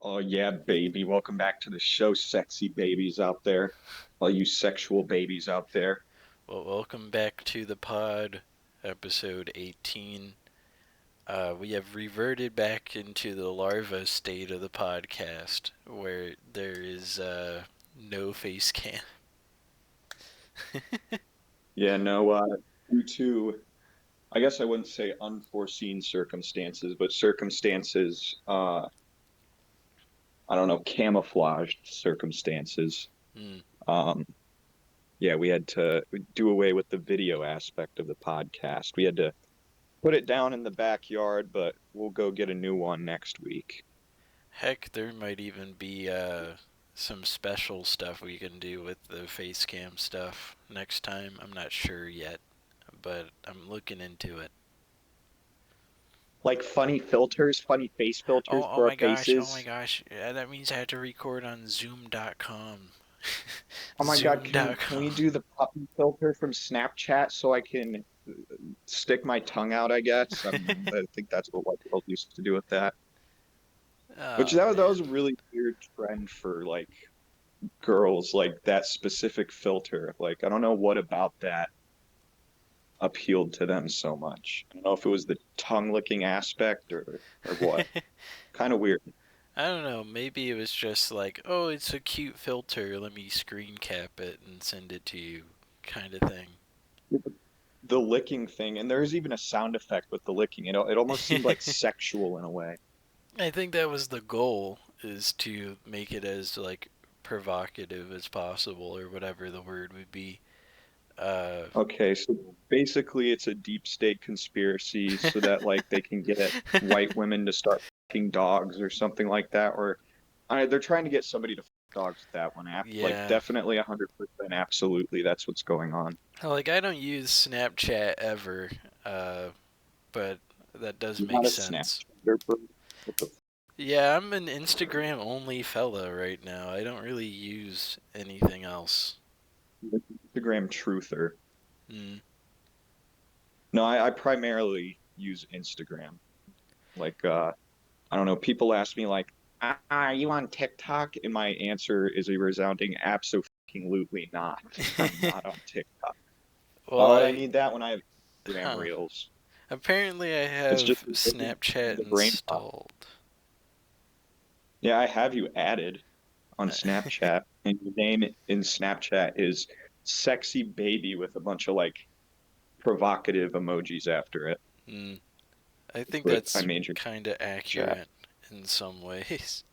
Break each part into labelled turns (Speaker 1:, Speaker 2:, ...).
Speaker 1: Oh yeah, baby. Welcome back to the show, sexy babies out there. All you sexual babies out there.
Speaker 2: Well, welcome back to the pod, episode 18. We have reverted back into the larva state of the podcast, where there is no face cam.
Speaker 1: Yeah, no, due to, I guess I wouldn't say unforeseen circumstances, but circumstances, I don't know, camouflaged circumstances.
Speaker 2: Hmm.
Speaker 1: Um, yeah, we had to do away with the video aspect of the podcast. We had to put it down in the backyard, but we'll go get a new one next week.
Speaker 2: Heck, there might even be some special stuff we can do with the face cam stuff next time. I'm not sure yet, but I'm looking into it.
Speaker 1: Like funny filters, funny face filters
Speaker 2: Oh
Speaker 1: for our
Speaker 2: my gosh, oh my
Speaker 1: faces.
Speaker 2: gosh. Yeah, that means I have to record on Zoom.com.
Speaker 1: Oh my God, can we
Speaker 2: Zoom.com.
Speaker 1: do the puppy filter from Snapchat so I can stick my tongue out, I guess? I think that's what white people used to do with that. Which
Speaker 2: Oh
Speaker 1: that was
Speaker 2: man.
Speaker 1: a really weird trend for like girls, like that specific filter. Like I don't know what about that appealed to them so much. I don't know if it was the tongue licking aspect or what. Kind of weird.
Speaker 2: I don't know, maybe it was just like, oh, it's a cute filter, let me screen cap it and send it to you kind of
Speaker 1: The licking thing, and there's even a sound effect with the licking. It almost seemed
Speaker 2: thing.
Speaker 1: like sexual in a way.
Speaker 2: I think that was the goal, is to make it as like provocative as possible or whatever the word would be. Uh
Speaker 1: Okay, so basically it's a deep state conspiracy so that like they can get white women to start fucking dogs or something like that, or they're trying to get somebody to fuck dogs with that one app. Like
Speaker 2: yeah.
Speaker 1: definitely 100% absolutely that's what's going on.
Speaker 2: Like I don't use Snapchat ever, uh but that does
Speaker 1: You're
Speaker 2: make
Speaker 1: not a
Speaker 2: sense.
Speaker 1: Snapchatter, bro. What the
Speaker 2: Yeah, I'm an Instagram only fella right now. I don't really use anything else.
Speaker 1: Instagram truther.
Speaker 2: Mm.
Speaker 1: No, I primarily use Instagram. Like I don't know, people ask me like, are you on TikTok? And my answer is a resounding absolutely not. I'm not on TikTok. Why
Speaker 2: Well,
Speaker 1: would I need that when I have Instagram
Speaker 2: huh.
Speaker 1: Reels?
Speaker 2: Apparently, I
Speaker 1: It's just
Speaker 2: have Snapchat
Speaker 1: the brain pop.
Speaker 2: installed.
Speaker 1: Yeah, I have you added on Snapchat, and your name in Snapchat is sexy baby with a bunch of like provocative emojis after it.
Speaker 2: Mm. I
Speaker 1: That's
Speaker 2: think
Speaker 1: what I
Speaker 2: that's
Speaker 1: made your
Speaker 2: kind of
Speaker 1: chat.
Speaker 2: accurate in some ways.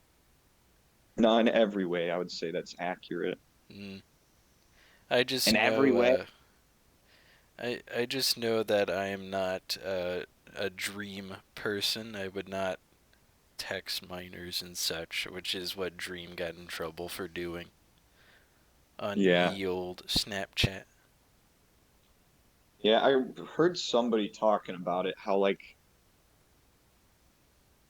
Speaker 1: Not in every way, I would say that's accurate.
Speaker 2: Mm. I just
Speaker 1: In every
Speaker 2: know.
Speaker 1: way,
Speaker 2: I just know that I am not a dream person. I would not text minors and such, which is what Dream got in trouble for doing on
Speaker 1: yeah.
Speaker 2: ye old Snapchat.
Speaker 1: Yeah, I heard somebody talking about it, how like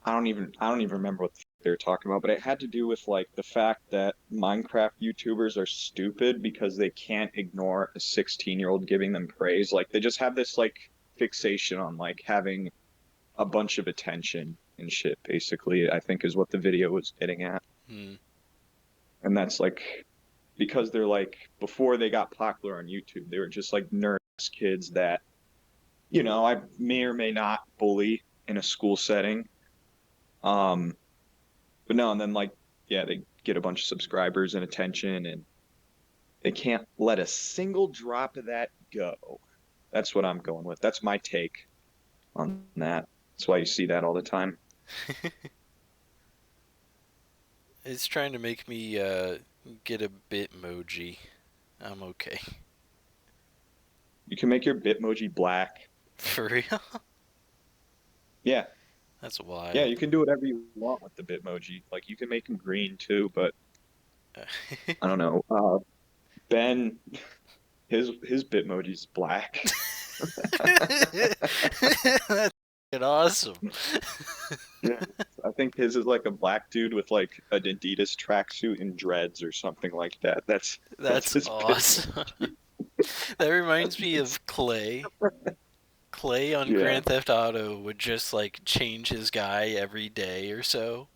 Speaker 1: I don't even remember what they were talking about, but it had to do with like the fact that Minecraft YouTubers are stupid because they can't ignore a 16-year-old giving them praise. Like they just have this like fixation on like having a bunch of attention and shit, basically, I think is what the video was getting at.
Speaker 2: Hmm.
Speaker 1: And that's like because they're like before they got popular on YouTube, they were just like nerd kids that, I may or may not bully in a school setting. Um, but no, and then like, yeah, they get a bunch of subscribers and attention, and they can't let a single drop of that go. That's what I'm going with. That's my take on that. That's why you see that all the time.
Speaker 2: It's trying to make me get a Bitmoji. I'm okay.
Speaker 1: You can make your Bitmoji black.
Speaker 2: For real?
Speaker 1: Yeah,
Speaker 2: That's
Speaker 1: yeah,
Speaker 2: wild.
Speaker 1: you can do whatever you want with the Bitmoji. Like you can make them green too, but I don't know. Ben, his Bitmoji's black.
Speaker 2: That's awesome.
Speaker 1: Yeah, I think his is like a black dude with like an Adidas tracksuit and dreads or something like that. That's
Speaker 2: That's
Speaker 1: his
Speaker 2: awesome.
Speaker 1: Bitmoji.
Speaker 2: That reminds me
Speaker 1: It's
Speaker 2: of Clay. Clay on
Speaker 1: yeah,
Speaker 2: Grand Theft Auto would just like change his guy every day or so.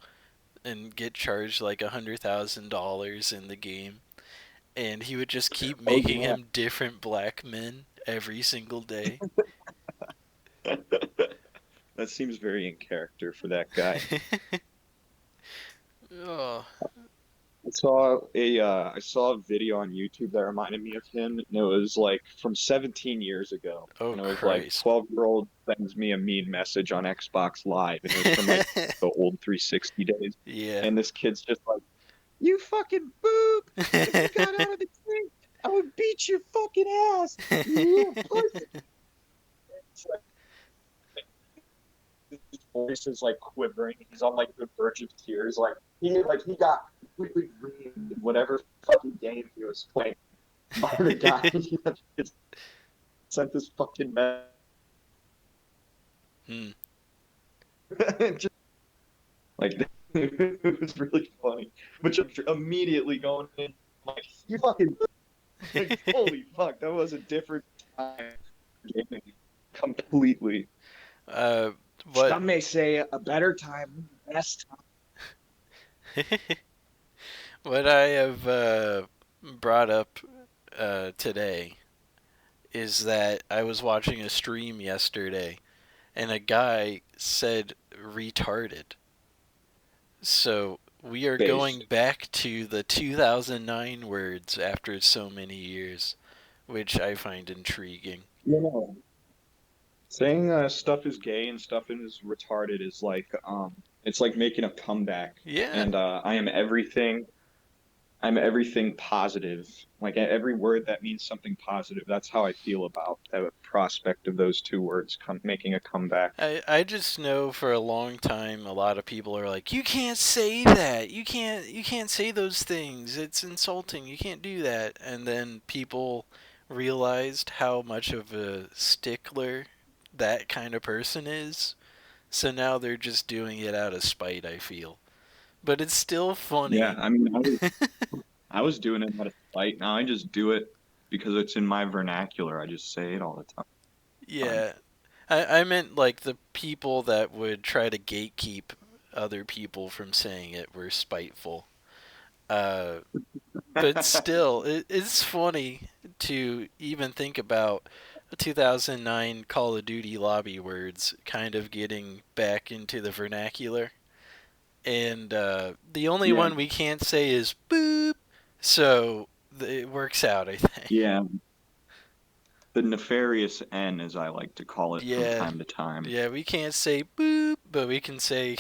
Speaker 2: and get charged like $100,000 in the game, and he would just keep
Speaker 1: Oh
Speaker 2: making
Speaker 1: yeah.
Speaker 2: him different black men every single day.
Speaker 1: That seems very in character for that guy.
Speaker 2: Oh,
Speaker 1: I saw a video on YouTube that reminded me of him, and it was like from 17 years ago,
Speaker 2: oh
Speaker 1: and it was like
Speaker 2: Christ.
Speaker 1: 12-year-old sends me a mean message on Xbox Live, and it was from like the old 360 days,
Speaker 2: Yeah.
Speaker 1: and this kid's just like, "You fucking boob! If you got out of the drink, I would beat your fucking ass, you little pussy!" It's like his voice is like quivering. He's on like the verge of tears. He got completely ruined in whatever fucking game he was playing by the guy that sent this fucking message.
Speaker 2: Hmm.
Speaker 1: Just, like it was really funny. But you're immediately going in like you fucking like holy fuck, that was a different time gaming completely.
Speaker 2: uh, what
Speaker 1: Some may say a better time, best
Speaker 2: what I have brought up today is that I was watching a stream yesterday, and a guy said retarded. So we are going
Speaker 1: based.
Speaker 2: back to the 2009 words after so many years, which I find intriguing.
Speaker 1: You know, saying stuff is gay and stuff is retarded is like it's like making a comeback.
Speaker 2: Yeah,
Speaker 1: And I'm everything positive. Like every word that means something positive. That's how I feel about the prospect of those two words making a comeback.
Speaker 2: I just know for a long time a lot of people are like, you can't say that. You can't say those things. It's insulting. You can't do that. And then people realized how much of a stickler that kind of person is. So now they're just doing it out of spite, I feel. But it's still
Speaker 1: Yeah,
Speaker 2: funny.
Speaker 1: I mean, I was doing it out of spite. Now I just do it because it's in my vernacular. I just say it all the time.
Speaker 2: Yeah. I meant like the people that would try to gatekeep other people from saying it were spiteful. Uh, but still, it's funny to even think about 2009 Call of Duty lobby words kind of getting back into the vernacular. And the only
Speaker 1: Yeah,
Speaker 2: one we can't say is boop. So it works out, I think.
Speaker 1: yeah. The nefarious N, as I like to call it from
Speaker 2: Yeah.
Speaker 1: time to time.
Speaker 2: Yeah, we can't say boop, but we can say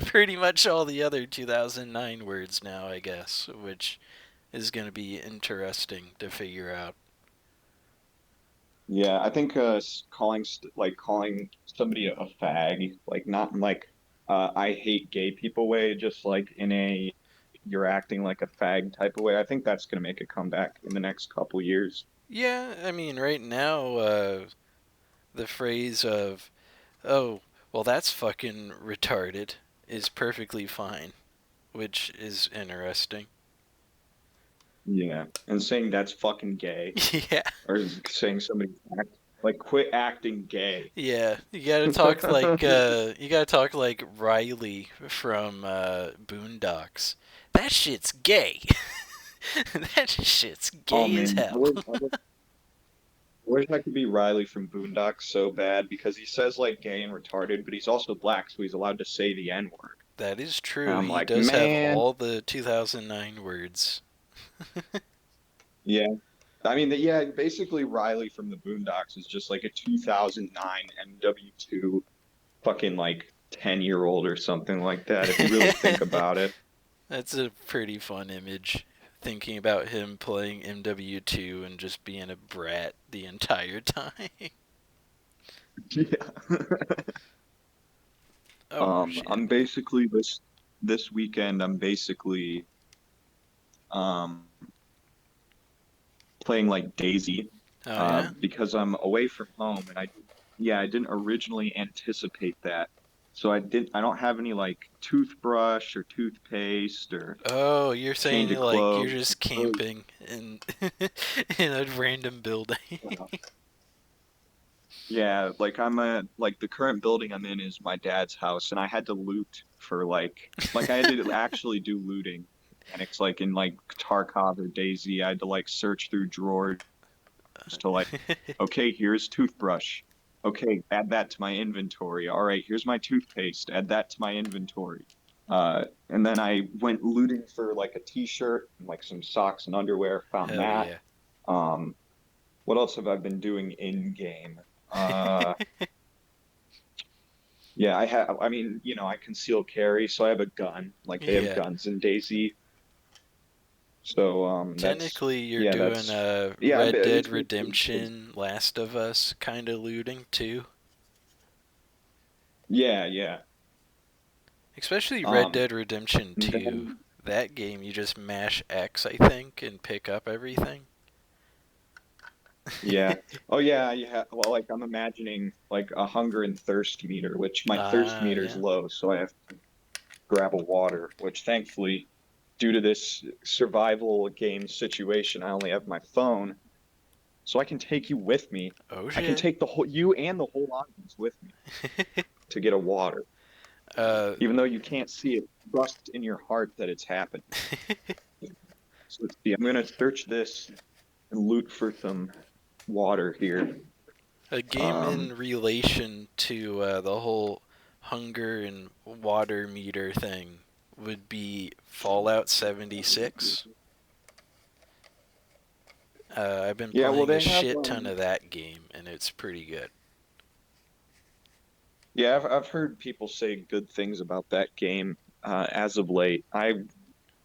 Speaker 2: pretty much all the other 2009 words now, I guess, which is going to be interesting to figure out.
Speaker 1: Yeah, I think calling somebody a fag, like not in like I hate gay people way, just like in a you're acting like a fag type of way. I think that's gonna make a comeback in the next couple years.
Speaker 2: Yeah, I mean, right now, the phrase of, oh, well, that's fucking retarded is perfectly fine, which is interesting.
Speaker 1: Yeah, and saying that's fucking gay,
Speaker 2: Yeah,
Speaker 1: or saying somebody like quit acting gay.
Speaker 2: yeah. You gotta talk like Riley from Boondocks. That shit's gay. That shit's
Speaker 1: Oh
Speaker 2: gay as
Speaker 1: man,
Speaker 2: hell.
Speaker 1: I wish I could be Riley from Boondocks so bad because he says like gay and retarded, but he's also black, so he's allowed to say the N word.
Speaker 2: That is
Speaker 1: And
Speaker 2: true.
Speaker 1: I'm
Speaker 2: He
Speaker 1: like,
Speaker 2: does have
Speaker 1: man,
Speaker 2: all the 2009 words.
Speaker 1: yeah. I mean, yeah, basically Riley from the Boondocks is just like a 2009 MW2 fucking like 10-year-old or something like that, if you really think about it.
Speaker 2: That's a pretty fun image. Thinking about him playing MW2 and just being a brat the entire time.
Speaker 1: Yeah.
Speaker 2: Oh shit.
Speaker 1: I'm basically this weekend I'm basically um playing like Daisy
Speaker 2: Oh yeah?
Speaker 1: because I'm away from home and I didn't originally anticipate that. So I don't have any like toothbrush or toothpaste or
Speaker 2: Oh, you're
Speaker 1: change
Speaker 2: saying
Speaker 1: of
Speaker 2: like you're
Speaker 1: clothes.
Speaker 2: just camping in in a random building.
Speaker 1: Yeah, like I'm a like the current building I'm in is my dad's house, and I had to loot for like I had to actually do looting. And it's like in like Tarkov or Daisy, I had to like search through drawers to like, okay, here's toothbrush. Okay, add that to my inventory. All right, here's my toothpaste. Add that to my inventory. And then I went looting for like a t-shirt and like some socks and underwear, found
Speaker 2: Hell
Speaker 1: that.
Speaker 2: yeah.
Speaker 1: Um, what else have I been doing in game? Uh, yeah, I mean, I conceal carry, so I have a gun. Like they have
Speaker 2: Yeah.
Speaker 1: guns in Daisy. So
Speaker 2: Technically, you're
Speaker 1: yeah,
Speaker 2: doing
Speaker 1: that's
Speaker 2: a
Speaker 1: yeah,
Speaker 2: Red Dead
Speaker 1: it's
Speaker 2: Redemption, Last of Us kind of looting too.
Speaker 1: yeah, yeah.
Speaker 2: Especially Red
Speaker 1: Um,
Speaker 2: Dead Redemption
Speaker 1: and
Speaker 2: 2.
Speaker 1: then
Speaker 2: That game, you just mash X, I think, and pick up everything.
Speaker 1: yeah. Oh yeah, well, like I'm imagining like a hunger and thirst meter, which my thirst
Speaker 2: Ah,
Speaker 1: meter's
Speaker 2: yeah.
Speaker 1: low, so I have to grab a water, which thankfully, due to this survival game situation, I only have my phone, so I can take you with me.
Speaker 2: Oh
Speaker 1: I can
Speaker 2: shit.
Speaker 1: take the whole you and the whole audience with me to get a water,
Speaker 2: uh,
Speaker 1: even though you can't see it. Trust in your heart that it's happening. So let's see. I'm gonna search this and loot for some water here.
Speaker 2: a game
Speaker 1: Um,
Speaker 2: in relation to the whole hunger and water meter thing would be Fallout 76. I've been
Speaker 1: yeah, well,
Speaker 2: playing a
Speaker 1: they have
Speaker 2: shit ton of that game, and it's pretty good.
Speaker 1: yeah, I've heard people say good things about that game as of late. I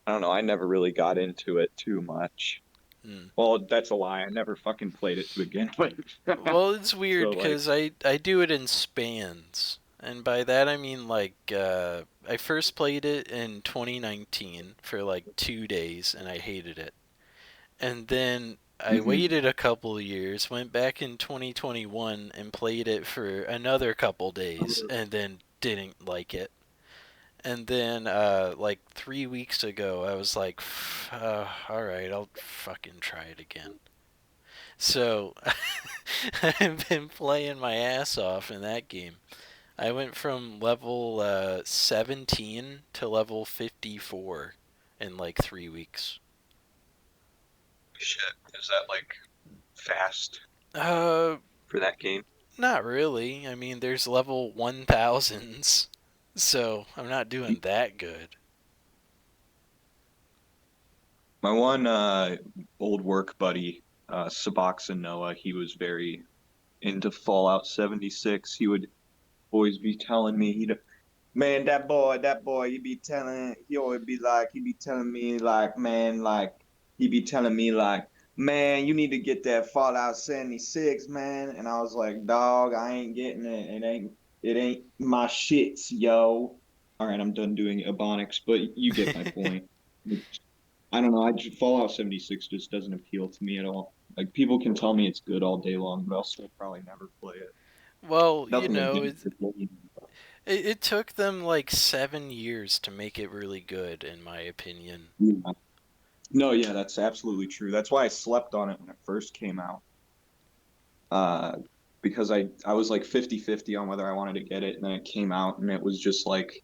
Speaker 1: don't know, I never really got into it too much.
Speaker 2: Mm.
Speaker 1: Well, that's a lie. I never fucking played it to begin with.
Speaker 2: Well, it's
Speaker 1: So
Speaker 2: weird
Speaker 1: like,
Speaker 2: because I do it in spans, and by that I mean like I first played it in 2019 for like 2 days, and I hated it. And then I
Speaker 1: mhm.
Speaker 2: waited a couple of years, went back in 2021 and played it for another couple days, and then didn't like it. And then, like 3 weeks ago, I was like, all right, I'll fucking try it again. So I've been playing my ass off in that game. I went from level 17 to level 54 in like 3 weeks.
Speaker 1: Shit, is that like fast
Speaker 2: Uh,
Speaker 1: for that game?
Speaker 2: Not really. I mean, there's level 1000s, so I'm not doing that good.
Speaker 1: My one old work buddy, Suboxone Noah, he was very into Fallout 76. He would always be telling me man, he always be like, he be telling me like, man, like, he be telling me like, man, you need to get that Fallout 76, man. And I was like, dog, I ain't getting it. It ain't my shits, yo. All right, I'm done doing Ebonics, but you get my point. I don't know. Fallout 76 just doesn't appeal to me at all. Like people can tell me it's good all day long, but I'll still probably never play it.
Speaker 2: Well,
Speaker 1: Nothing against the game.
Speaker 2: it took them like 7 years to make it really good, in my opinion.
Speaker 1: Yeah. No, yeah, that's absolutely true. That's why I slept on it when it first came out. Uh, because I was like 50-50 on whether I wanted to get it, and then it came out and it was just like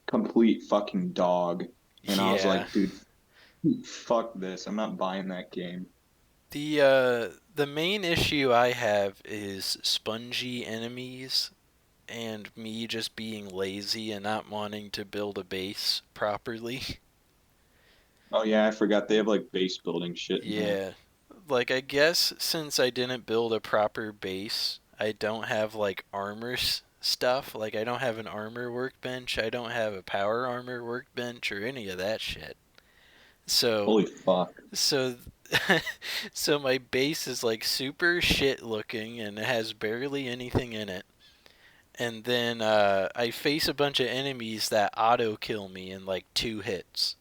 Speaker 1: complete fucking dog. And I was
Speaker 2: Yeah.
Speaker 1: like, dude, fuck this. I'm not buying that game.
Speaker 2: The main issue I have is spongy enemies and me just being lazy and not wanting to build a base properly.
Speaker 1: Oh yeah, I forgot they have like base building shit in that.
Speaker 2: Yeah. Like, I guess since I didn't build a proper base, I don't have, like, stuff. Like, I don't have an armor workbench, I don't have a power armor workbench, or any of that shit. So,
Speaker 1: Holy fuck.
Speaker 2: so, so my base is, like, super shit looking and it has barely anything in it. And then, I face a bunch of enemies that auto kill me in, like, 2 hits.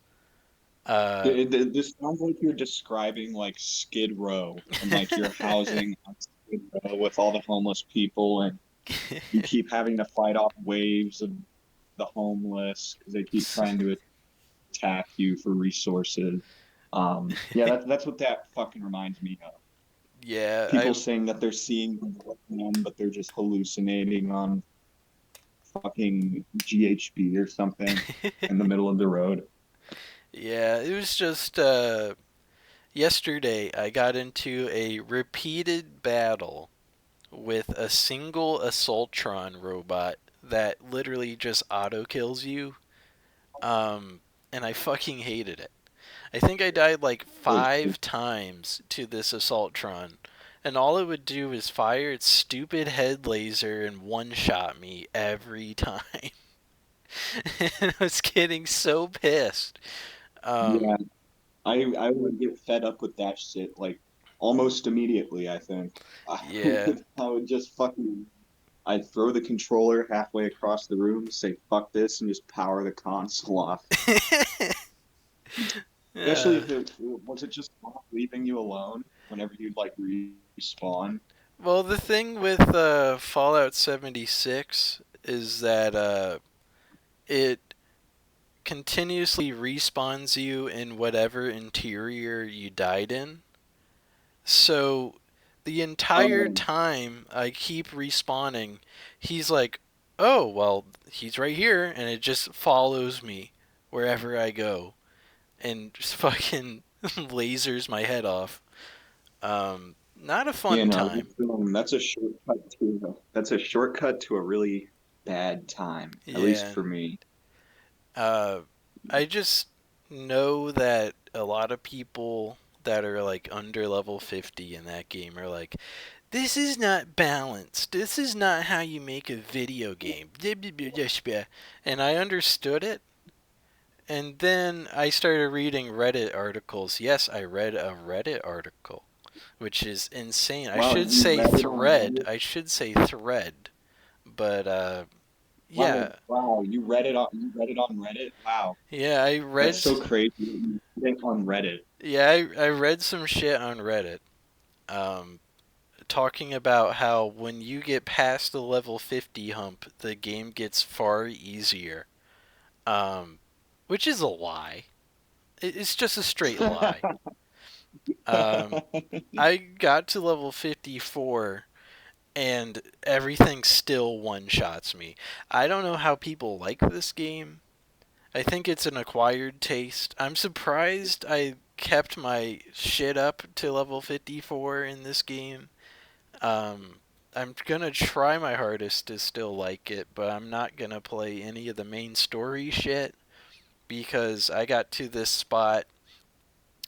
Speaker 2: Uh,
Speaker 1: This sounds like you're describing like Skid Row and like you're housing on Skid Row with all the homeless people, and you keep having to fight off waves of the homeless because they keep trying to attack you for resources. Yeah, that's what that fucking reminds me of.
Speaker 2: Yeah,
Speaker 1: People saying that they're seeing them, but they're just hallucinating on fucking GHB or something in the middle of the road.
Speaker 2: yeah, it was just yesterday I got into a repeated battle with a single Assaultron robot that literally just auto kills you. Um, and I fucking hated it. I think I died like
Speaker 1: Wait,
Speaker 2: 5 times to this Assaultron, and all it would do is fire its stupid head laser and one shot me every time. And I was getting so pissed.
Speaker 1: yeah,
Speaker 2: Um,
Speaker 1: I would get fed up with that shit like almost immediately, I think.
Speaker 2: yeah.
Speaker 1: I would just fucking I'd throw the controller halfway across the room, say fuck this, and just power the console off. Especially
Speaker 2: uh,
Speaker 1: if it was it just not leaving you alone whenever you'd like respawn.
Speaker 2: well, the thing with Fallout 76 is that it continuously respawns you in whatever interior you died in. So the entire
Speaker 1: Um,
Speaker 2: time I keep respawning, he's like, "Oh, well, he's right here," and it just follows me wherever I go and just fucking lasers my head off. Not a
Speaker 1: you
Speaker 2: fun
Speaker 1: know,
Speaker 2: time.
Speaker 1: that's a shortcut to a really bad time, at least
Speaker 2: Yeah.
Speaker 1: for me.
Speaker 2: Uh, I just know that a lot of people that are like under level 50 in that game are like, this is not balanced. This is not how you make a video game. And I understood it. And then I started reading Reddit articles. Yes, I read a Reddit article, which is insane. I
Speaker 1: Wow,
Speaker 2: should
Speaker 1: you
Speaker 2: say
Speaker 1: read it on
Speaker 2: thread.
Speaker 1: Reddit.
Speaker 2: I should say thread. But
Speaker 1: Wow,
Speaker 2: yeah.
Speaker 1: wow, you read it on Reddit. Wow,
Speaker 2: Yeah, I
Speaker 1: that's
Speaker 2: read
Speaker 1: so crazy. You read it on Reddit.
Speaker 2: yeah, I read some shit on Reddit. Um talking about how when you get past the level 50 hump, the game gets far easier. Um, which is a lie. It's just a straight lie. Um, I got to level 54 and everything still one shots me. I don't know how people like this game. I think it's an acquired taste. I'm surprised I kept my shit up to level 54 in this game. Um, I'm gonna try my hardest to still like it, but I'm not gonna play any of the main story shit because I got to this spot.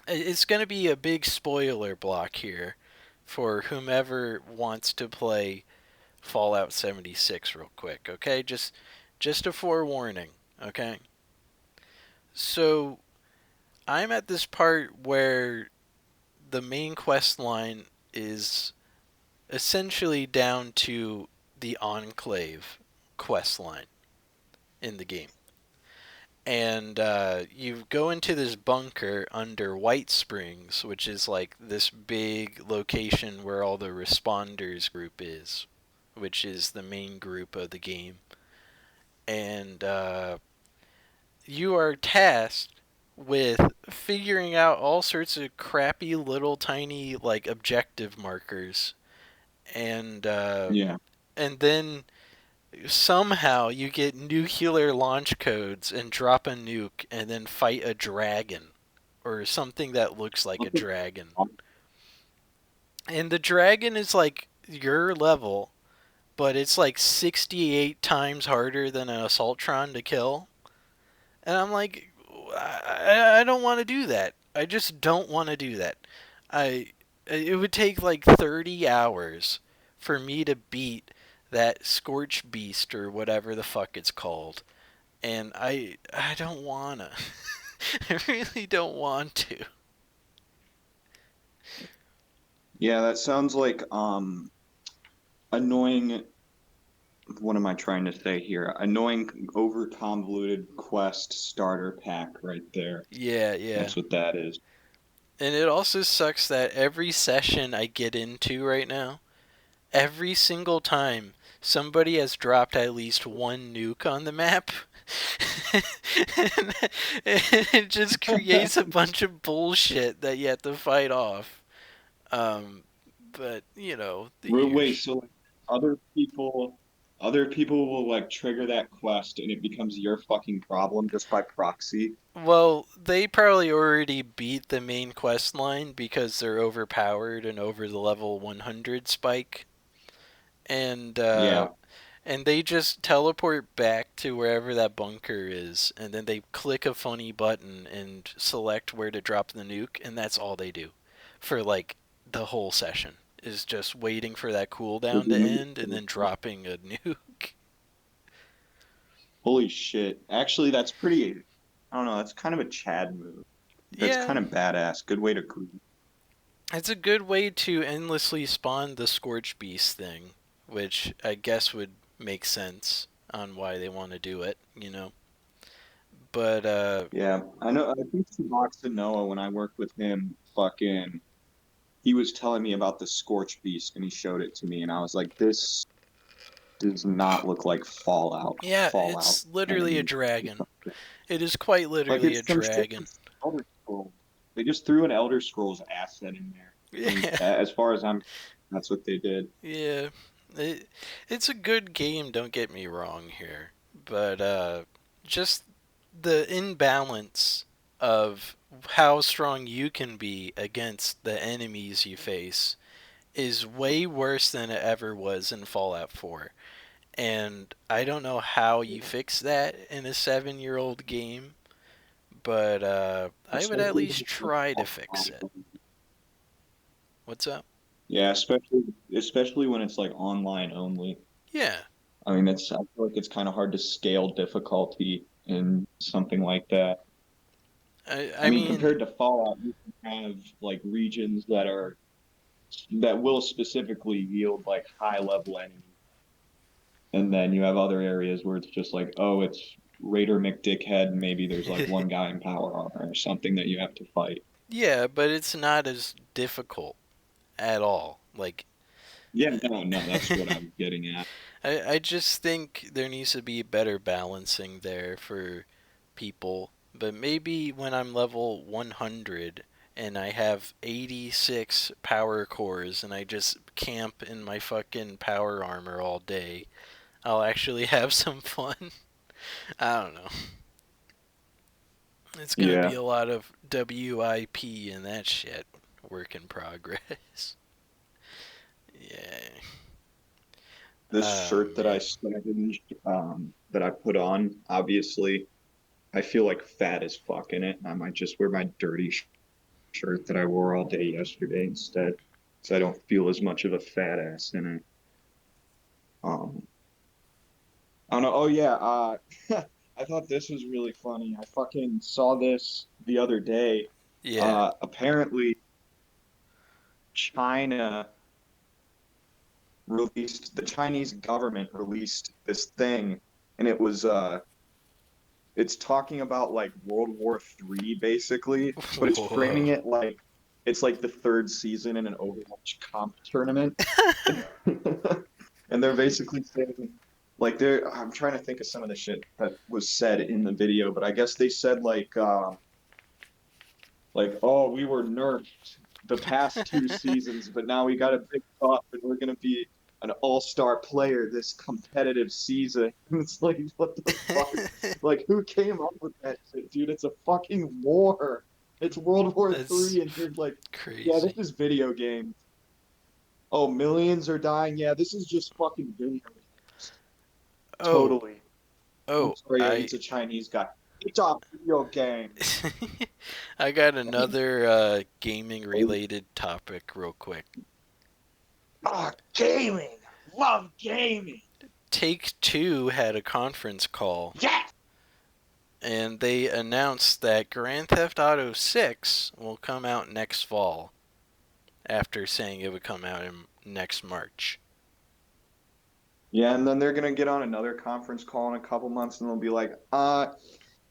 Speaker 2: It's gonna be a big spoiler block here for whomever wants to play Fallout 76 real quick, okay? Just a forewarning, okay? So, I'm at this part where the main quest line is essentially down to the Enclave quest line in the game. And you go into this bunker under White Springs, which is like this big location where all the responders group is, which is the main group of the game. And you are tasked with figuring out all sorts of crappy little tiny like objective markers, and
Speaker 1: Yeah.
Speaker 2: then somehow you get nuclear launch codes and drop a nuke and then fight a dragon or something that looks like a dragon. And the dragon is like your level, but it's like 68 times harder than an Assaultron to kill. And I'm like, I don't want to do that. I just don't want to do that. I it would take like 30 hours for me to beat that Scorch Beast or whatever the fuck it's called. And I don't wanna. I really don't want to.
Speaker 1: Yeah, that sounds like annoying. What am I trying to say here? Annoying, over convoluted quest starter pack right there.
Speaker 2: Yeah, yeah.
Speaker 1: That's what that is.
Speaker 2: And it also sucks that every session I get into right now, every single time somebody has dropped at least one nuke on the map. And it just creates a bunch of bullshit that you have to fight off. Um, But the
Speaker 1: Wait,
Speaker 2: usual.
Speaker 1: so like, other people, other people will like trigger that quest, and it becomes your fucking problem just by proxy.
Speaker 2: Well, they probably already beat the main quest line because they're overpowered and over the level 100 spike, and uh,
Speaker 1: Yeah.
Speaker 2: and they just teleport back to wherever that bunker is, and then they click a funny button and select where to drop the nuke, and that's all they do for like the whole session is just waiting for that cooldown to end and then dropping a nuke.
Speaker 1: Holy shit. Actually, that's pretty, I don't know, that's kind of a Chad move. That's
Speaker 2: Yeah,
Speaker 1: kind of badass. Good way to greet.
Speaker 2: it's a good way to endlessly spawn the Scorch Beast thing, which I guess would make sense on why they want to do it. But
Speaker 1: Yeah, I know. I think Suboxone Noah, when I worked with him, fucking, he was telling me about the Scorch Beast, and he showed it to me, and I was like, this does not look like
Speaker 2: yeah,
Speaker 1: Fallout
Speaker 2: it's literally a
Speaker 1: enemy.
Speaker 2: dragon. It is quite
Speaker 1: Like
Speaker 2: literally a
Speaker 1: it's some shit from
Speaker 2: dragon.
Speaker 1: Elder Scrolls. They just threw an Elder Scrolls asset in there. And
Speaker 2: Yeah,
Speaker 1: as far as I'm, that's what they did.
Speaker 2: yeah. It, it's a good game, don't get me wrong here. But just the imbalance of how strong you can be against the enemies you face is way worse than it ever was in Fallout 4. And I don't know how you fix that in a 7-year-old game, but I would at
Speaker 1: Especially when
Speaker 2: least
Speaker 1: it's like
Speaker 2: try to fix
Speaker 1: online.
Speaker 2: it. What's up?
Speaker 1: Yeah, especially when it's like online only.
Speaker 2: Yeah,
Speaker 1: I mean, I feel like it's kind of hard to scale difficulty in something like that. I
Speaker 2: I
Speaker 1: mean,
Speaker 2: mean,
Speaker 1: compared to Fallout, you can have like regions that will specifically yield like high level enemies, and then you have other areas where it's just like, oh, it's Raider McDickhead, and maybe there's like one guy in power armor or something that you have to fight.
Speaker 2: yeah, but it's not as difficult at all. Like,
Speaker 1: Yeah, no, that's what I'm getting at.
Speaker 2: I just think there needs to be better balancing there for people. But maybe when I'm level 100 and I have 86 power cores and I just camp in my fucking power armor all day, I'll actually have some fun. I don't know. It's gonna be
Speaker 1: Yeah,
Speaker 2: a lot of WIP and that shit. Work in progress. Yeah.
Speaker 1: this
Speaker 2: Oh
Speaker 1: shirt that I
Speaker 2: man.
Speaker 1: scavenged, that I put on, obviously, I feel like fat as fuck in it, and I might just wear my dirty shirt that I wore all day yesterday instead, so I don't feel as much of a fat ass in it. Um, I don't know. Oh yeah, I thought this was really funny. I fucking saw this the other day.
Speaker 2: Yeah.
Speaker 1: Apparently, China the Chinese government released this thing, and it's talking about like World War III basically, but it's framing
Speaker 2: Whoa.
Speaker 1: it like it's like the third season in an Overwatch comp tournament. And they're basically saying like I'm trying to think of some of the shit that was said in the video, but I guess they said like, oh, we were nerfed the past 2 seasons, but now we got a big thought that we're gonna be an all-star player this competitive season. It's like, what the fuck? Like, who came up with that shit, dude? It's a fucking war. It's World War
Speaker 2: That's
Speaker 1: Three, and you're like, yeah, this
Speaker 2: crazy.
Speaker 1: is video games. Oh, millions are dying. Yeah, this is just fucking video games.
Speaker 2: Oh,
Speaker 1: Totally. I'm
Speaker 2: oh,
Speaker 1: sorry,
Speaker 2: I
Speaker 1: it's a Chinese guy. It's a video game.
Speaker 2: I got another gaming related topic real quick.
Speaker 1: Ah, gaming. Love gaming.
Speaker 2: Take-Two had a conference call
Speaker 1: Yes.
Speaker 2: and they announced that Grand Theft Auto 6 will come out next fall after saying it would come out in next March.
Speaker 1: Yeah, and then they're gonna get on another conference call in a couple months, and they'll be like,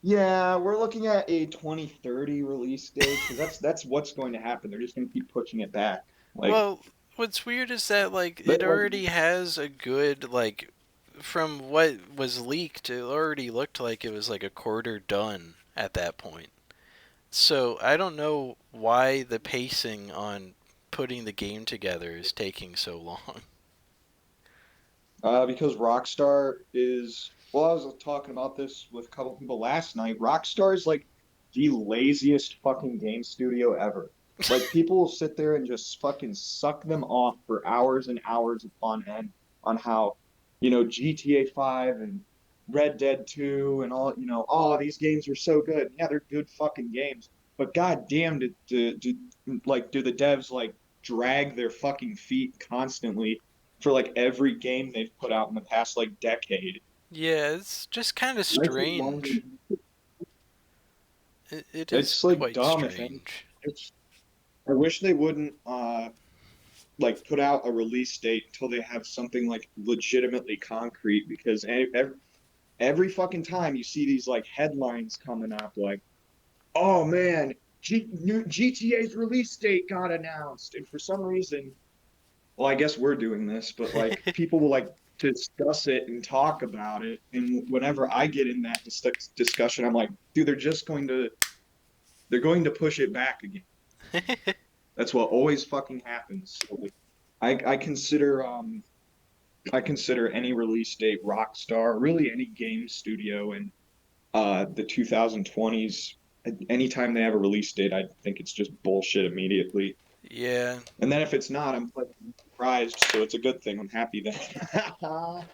Speaker 1: yeah, we're looking at a 2030 release date because that's what's going to happen. They're just gonna keep pushing it back. Like,
Speaker 2: Well, what's weird is that like
Speaker 1: they
Speaker 2: it
Speaker 1: like,
Speaker 2: already has a good like from what was leaked, it already looked like it was like a quarter done at that point. So I don't know why the pacing on putting the game together is taking so long?
Speaker 1: Because Rockstar is, well, I was talking about this with a couple people last night. Rockstar is like the laziest fucking game studio ever. Like people will sit there and just fucking suck them off for hours and hours upon end on how, GTA 5 and Red Dead 2 and all, oh, these games are so good. Yeah, they're good fucking games. But goddamn, do the devs like drag their fucking feet constantly for like every game they've put out in the past like decade.
Speaker 2: Yeah, it's just kind of
Speaker 1: I think longer.
Speaker 2: strange. It is
Speaker 1: It's like
Speaker 2: quite
Speaker 1: dumb if any.
Speaker 2: strange.
Speaker 1: It's, I wish they wouldn't like put out a release date until they have something like legitimately concrete because every fucking time you see these like headlines coming up like, oh man, new GTA's release date got announced, and for some reason, well, I guess we're doing this, but like people will like discuss it and talk about it. And whenever I get in that discussion, I'm like, dude, they're going to push it back again. That's what always fucking happens. So, like, I consider any release date Rockstar, really any game studio in the 2020s. Anytime they have a release date, I think it's just bullshit immediately.
Speaker 2: Yeah.
Speaker 1: And then if it's not, I'm pleasantly surprised, so it's a good thing. I'm happy that.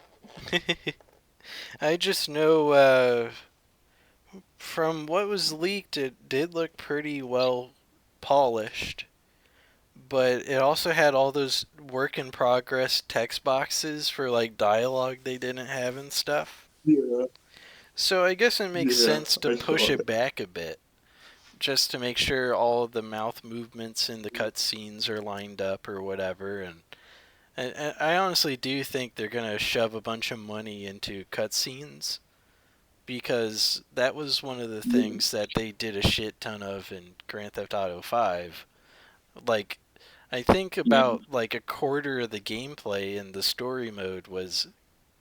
Speaker 2: I just know from what was leaked, it did look pretty well polished, but it also had all those work in progress text boxes for like dialogue they didn't have and stuff.
Speaker 1: Yeah,
Speaker 2: So I guess it makes
Speaker 1: yeah,
Speaker 2: sense to
Speaker 1: I
Speaker 2: push
Speaker 1: saw
Speaker 2: it
Speaker 1: that.
Speaker 2: back a bit, just to make sure all of the mouth movements in the cutscenes are lined up or whatever. And I honestly do think they're gonna shove a bunch of money into cutscenes because that was one of the
Speaker 1: Yeah,
Speaker 2: things that they did a shit ton of in Grand Theft Auto 5. Like I think
Speaker 1: yeah,
Speaker 2: about like a quarter of the gameplay in the story mode was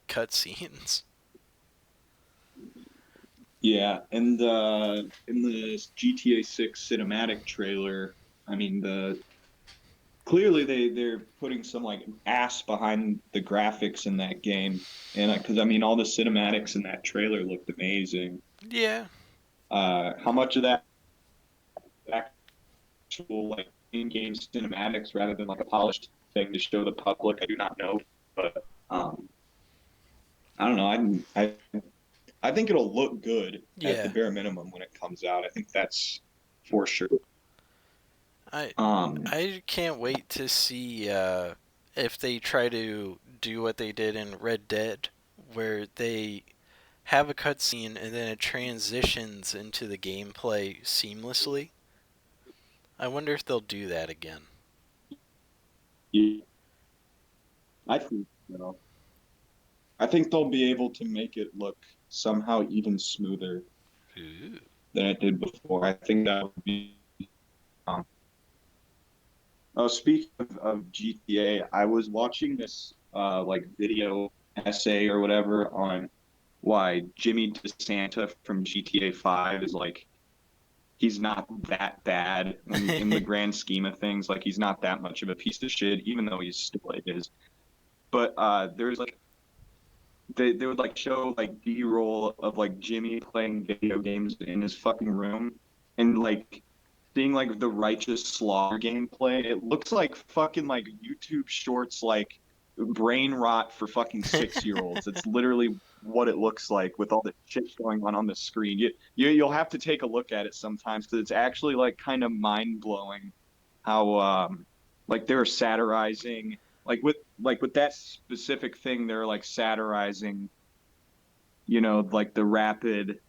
Speaker 2: cutscenes.
Speaker 1: yeah. And in the GTA 6 cinematic trailer, I mean, clearly they're putting some like ass behind the graphics in that game, and because I mean, all the cinematics in that trailer looked amazing.
Speaker 2: Yeah.
Speaker 1: How much of that actual like in-game cinematics rather than like a polished thing to show the public, I do not know, but I don't know. I think it'll look good at the
Speaker 2: Yeah.
Speaker 1: bare minimum when it comes out. I think that's for sure.
Speaker 2: I
Speaker 1: Um,
Speaker 2: I can't wait to see if they try to do what they did in Red Dead, where they have a cutscene and then it transitions into the gameplay seamlessly. I wonder if they'll do that again.
Speaker 1: yeah, I think so. I think they'll be able to make it look somehow even smoother
Speaker 2: Ooh.
Speaker 1: than it did before. I think that would be. Um, oh, speaking of GTA, I was watching this like video essay or whatever on why Jimmy DeSanta from GTA 5 is like he's not that bad in the grand scheme of things. Like he's not that much of a piece of shit, even though he's still it is. But there's like they would like show like B-roll of like Jimmy playing video games in his fucking room and like seeing like the Righteous Slaughter gameplay. It looks like fucking like YouTube shorts like brain rot for fucking 6 year olds. It's literally what it looks like with all the shit going on the screen. You'll have to take a look at it sometimes because it's actually like kind of mind blowing how like they're satirizing like with that specific thing they're like satirizing like the rapid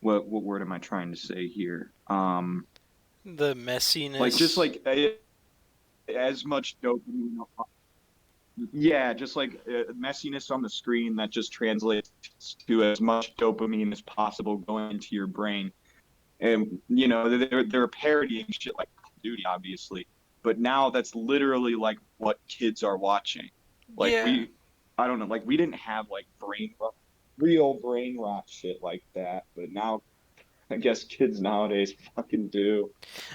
Speaker 1: what word am I trying to say here
Speaker 2: The
Speaker 1: like just
Speaker 2: messiness.
Speaker 1: like as much dopamine, yeah, just like messiness on the screen that just translates to as much dopamine as possible going into your brain. And they're parodying shit like Call of Duty, obviously, but now that's literally like what kids are watching. Like
Speaker 2: Yeah.
Speaker 1: I don't know, like we didn't have like real brain rot shit like that, but now I guess kids nowadays fucking do.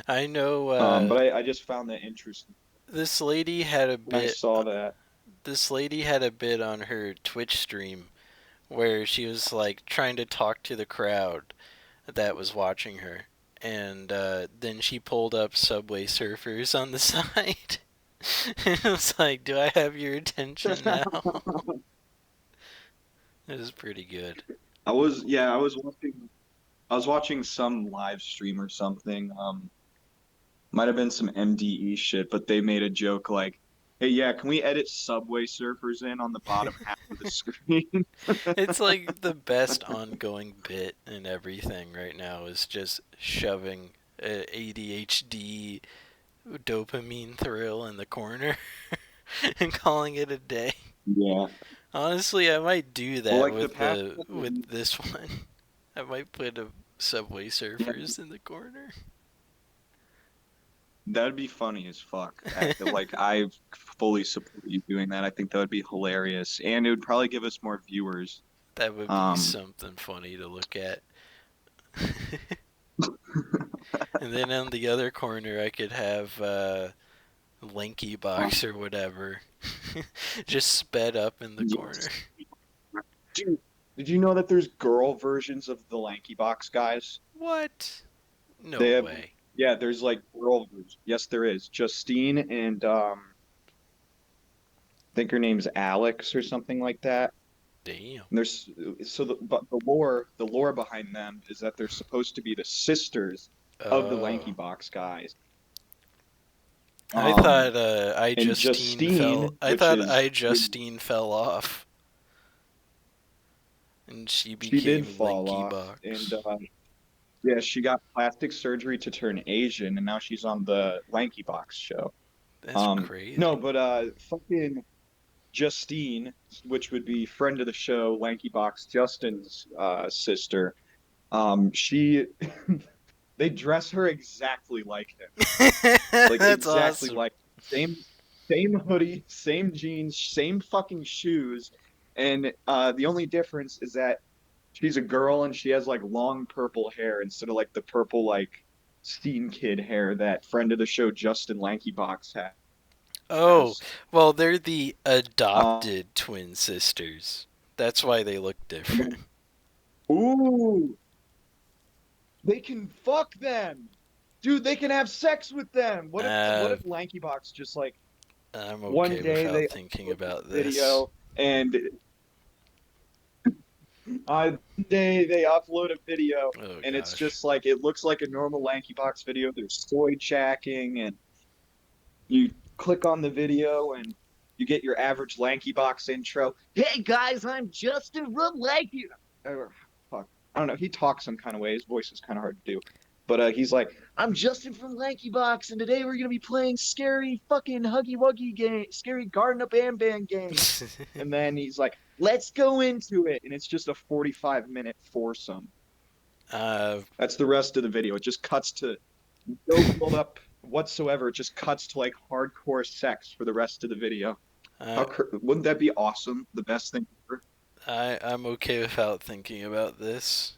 Speaker 2: I know
Speaker 1: But I just found that interesting.
Speaker 2: This lady had a
Speaker 1: I
Speaker 2: bit.
Speaker 1: saw that.
Speaker 2: This lady had a bit on her Twitch stream where she was like trying to talk to the crowd that was watching her, and then she pulled up Subway Surfers on the side. It was like, "Do I have your attention now?" It was pretty good.
Speaker 1: I was watching some live stream or something. Might have been some MDE shit, but they made a joke like, "Hey, yeah, can we edit Subway Surfers in on the bottom half of the screen?"
Speaker 2: It's like the best ongoing bit in everything right now is just shoving ADHD dopamine thrill in the corner and calling it a day.
Speaker 1: Yeah.
Speaker 2: Honestly, I might do
Speaker 1: Well,
Speaker 2: that
Speaker 1: like the
Speaker 2: with
Speaker 1: past
Speaker 2: the
Speaker 1: couple of
Speaker 2: with
Speaker 1: weeks,
Speaker 2: this one. I might put a Subway
Speaker 1: yeah,
Speaker 2: Surfers in the corner.
Speaker 1: that'd be funny as fuck. Like I fully support you doing that. I think that would be hilarious, and it would probably give us more viewers.
Speaker 2: That would be
Speaker 1: Um,
Speaker 2: something funny to look at. And then on the other corner, I could have Lanky Box or whatever, just sped up in the corner.
Speaker 1: yes. Dude, did you know that there's girl versions of the Lanky Box guys?
Speaker 2: What? No
Speaker 1: They have,
Speaker 2: way.
Speaker 1: yeah, there's like girl versions. Yes, there is. Justine and I think her name's Alex or something like that.
Speaker 2: Damn.
Speaker 1: And there's so but the lore behind them is that they're supposed to be the sisters of the Lanky
Speaker 2: Oh.
Speaker 1: Box guys.
Speaker 2: I
Speaker 1: Um,
Speaker 2: thought I
Speaker 1: and
Speaker 2: Justine fell.
Speaker 1: Justine,
Speaker 2: I
Speaker 1: which
Speaker 2: thought
Speaker 1: is
Speaker 2: I Justine fell off, and she
Speaker 1: she did
Speaker 2: became
Speaker 1: fall
Speaker 2: Lanky
Speaker 1: off, and
Speaker 2: Box.
Speaker 1: yeah, she got plastic surgery to turn Asian, and now she's on the Lanky Box show.
Speaker 2: That's
Speaker 1: No,
Speaker 2: crazy.
Speaker 1: but fucking Justine, which would be friend of the show, Lanky Box Justin's sister. She they dress her exactly like him, like
Speaker 2: That's
Speaker 1: exactly
Speaker 2: awesome.
Speaker 1: like same hoodie, same jeans, same fucking shoes, and the only difference is that she's a girl and she has like long purple hair instead of like the purple like scene kid hair that friend of the show Justin Lanky Box
Speaker 2: Oh,
Speaker 1: has.
Speaker 2: well, they're the
Speaker 1: Um,
Speaker 2: adopted twin sisters. That's why they look
Speaker 1: and
Speaker 2: different.
Speaker 1: then, ooh, they can fuck them. Dude, they can have sex with them. What
Speaker 2: Uh,
Speaker 1: if Lanky Box just like
Speaker 2: I'm
Speaker 1: one
Speaker 2: okay
Speaker 1: day
Speaker 2: without
Speaker 1: they
Speaker 2: thinking
Speaker 1: upload
Speaker 2: about
Speaker 1: a
Speaker 2: this.
Speaker 1: video and one day they upload a video
Speaker 2: Oh
Speaker 1: and it's
Speaker 2: gosh.
Speaker 1: just like it looks like a normal Lanky Box video. There's soy chacking and you click on the video and you get your average Lanky Box intro. Hey guys, I'm Justin from Lanky. Or, fuck, I don't know. He talks some kind of way. His voice is kind of hard to do. But he's like, I'm Justin from Lanky Box, and today we're gonna be playing scary fucking huggy wuggy game, scary garden up and band game. And then he's like, let's go into it, and it's just a 45-minute foursome.
Speaker 2: uh,
Speaker 1: That's the rest of the video. It just cuts to no build up whatsoever. It just cuts to like hardcore sex for the rest of the video.
Speaker 2: I,
Speaker 1: Wouldn't that be awesome? The best thing ever.
Speaker 2: I'm okay without thinking about this.